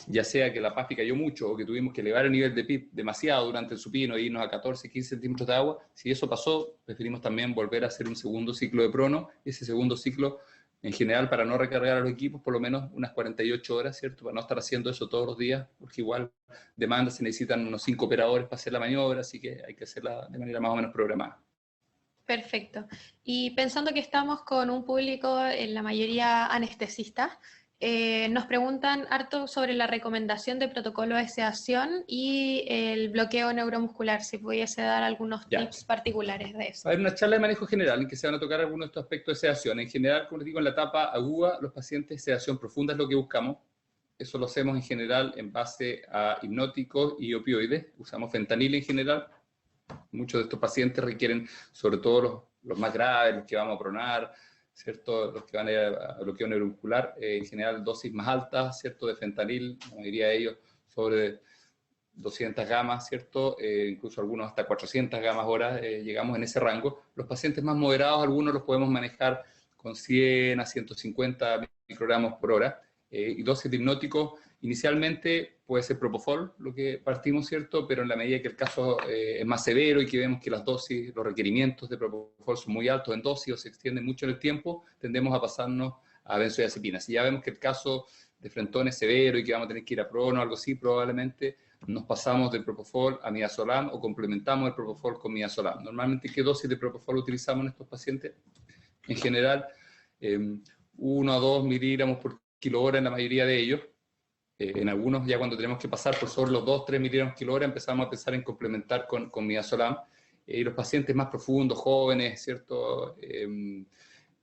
ya sea que la PAFI cayó mucho o que tuvimos que elevar el nivel de PIB demasiado durante el supino e irnos a 14, 15 centímetros de agua. Si eso pasó, preferimos también volver a hacer un segundo ciclo de prono, ese segundo ciclo en general para no recargar a los equipos por lo menos unas 48 horas, ¿cierto? Para no estar haciendo eso todos los días, porque igual demanda, se necesitan unos 5 operadores para hacer la maniobra, así que hay que hacerla de manera más o menos programada. Perfecto. Y pensando que estamos con un público, en la mayoría anestesistas, nos preguntan harto sobre la recomendación de protocolo de sedación y el bloqueo neuromuscular, si pudiese dar algunos tips particulares de eso. Va a haber una charla de manejo general en que se van a tocar algunos de estos aspectos de sedación. En general, como les digo, en la etapa aguda, los pacientes, sedación profunda es lo que buscamos. eso lo hacemos en general en base a hipnóticos y opioides. Usamos fentanil en general. Muchos de estos pacientes requieren, sobre todo los más graves, los que vamos a pronar, ¿cierto? Los que van a ir a bloqueo neuromuscular, en general dosis más altas, ¿cierto? De fentanil, la mayoría de ellos sobre 200 gamas, ¿cierto? Incluso algunos hasta 400 gamas hora, llegamos en ese rango. Los pacientes más moderados, algunos los podemos manejar con 100 a 150 microgramos por hora. Y dosis de hipnóticos, inicialmente puede ser propofol, lo que partimos, ¿cierto? Pero en la medida que el caso es más severo y que vemos que las dosis, los requerimientos de propofol son muy altos en dosis o se extienden mucho en el tiempo, tendemos a pasarnos a benzodiazepinas. Si ya vemos que el caso de frentón es severo y que vamos a tener que ir a prono o algo así, probablemente nos pasamos del propofol a midazolam o complementamos el propofol con midazolam. Normalmente, ¿qué dosis de propofol utilizamos en estos pacientes? En general, 1 a 2 miligramos por kilo hora en la mayoría de ellos. En algunos, ya cuando tenemos que pasar por sobre los 2-3 miligramos kilo hora, empezamos a pensar en complementar con midazolam. Y los pacientes más profundos, jóvenes, ¿cierto?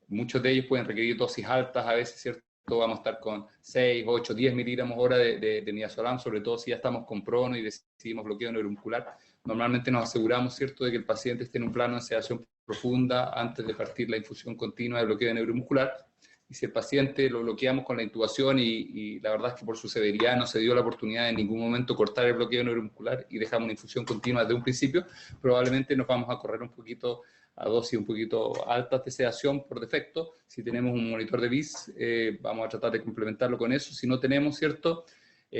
Muchos de ellos pueden requerir dosis altas, a veces, ¿cierto? Vamos a estar con 6, 8, 10 miligramos hora de midazolam, sobre todo si ya estamos con prono y decidimos bloqueo neuromuscular. Normalmente nos aseguramos, ¿cierto?, de que el paciente esté en un plano de sedación profunda antes de partir la infusión continua de bloqueo neuromuscular. Y si el paciente lo bloqueamos con la intubación y la verdad es que por su severidad no se dio la oportunidad en ningún momento cortar el bloqueo neuromuscular y dejamos una infusión continua desde un principio, probablemente nos vamos a correr un poquito a dosis un poquito altas de sedación por defecto. Si tenemos un monitor de BIS, vamos a tratar de complementarlo con eso. Si no tenemos, ¿cierto?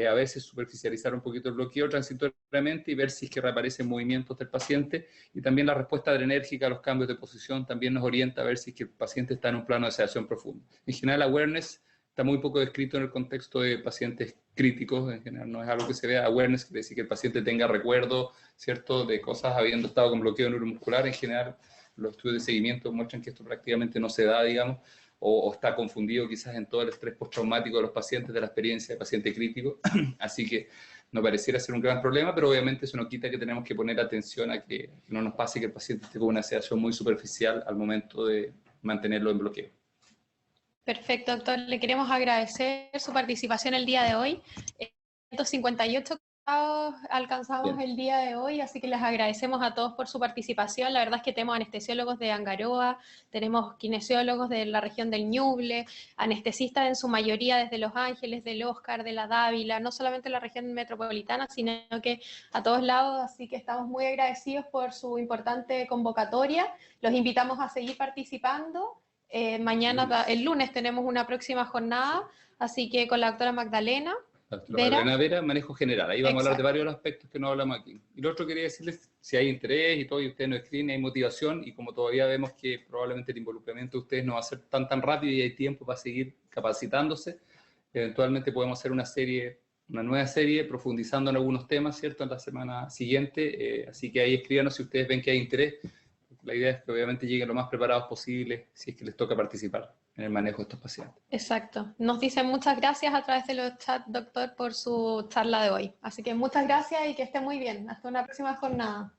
A veces superficializar un poquito el bloqueo transitoriamente y ver si es que reaparecen movimientos del paciente, y también la respuesta adrenérgica a los cambios de posición también nos orienta a ver si es que el paciente está en un plano de sedación profunda. En general, awareness está muy poco descrito en el contexto de pacientes críticos, en general no es algo que se vea. Awareness quiere decir que el paciente tenga recuerdo, ¿cierto?, de cosas habiendo estado con bloqueo neuromuscular. En general, los estudios de seguimiento muestran que esto prácticamente no se da, digamos, o está confundido quizás en todo el estrés postraumático de los pacientes, de la experiencia de paciente crítico. Así que no pareciera ser un gran problema, pero obviamente eso no quita que tenemos que poner atención a que no nos pase que el paciente esté con una sedación muy superficial al momento de mantenerlo en bloqueo. Perfecto, doctor. Le queremos agradecer su participación el día de hoy. 158 alcanzamos el día de hoy, así que les agradecemos a todos por su participación. La verdad es que tenemos anestesiólogos de Angaroa, tenemos kinesiólogos de la región del Ñuble, anestesistas en su mayoría desde Los Ángeles, del Oscar, de la Dávila, no solamente en la región metropolitana, sino que a todos lados, así que estamos muy agradecidos por su importante convocatoria. Los invitamos a seguir participando. Mañana, el lunes, tenemos una próxima jornada, así que con la doctora Magdalena Vera, manejo general. Ahí vamos a hablar de Exacto. varios aspectos que no hablamos aquí. Y lo otro quería decirles, si hay interés y todo, y ustedes nos escriben, hay motivación, y como todavía vemos que probablemente el involucramiento de ustedes no va a ser tan rápido y hay tiempo para seguir capacitándose, eventualmente podemos hacer una nueva serie, profundizando en algunos temas, ¿cierto?, en la semana siguiente. Así que ahí escríbanos si ustedes ven que hay interés. La idea es que obviamente lleguen lo más preparados posible si es que les toca participar en el manejo de estos pacientes. Exacto. Nos dicen muchas gracias a través de los chats, doctor, por su charla de hoy. Así que muchas gracias y que esté muy bien. Hasta una próxima jornada.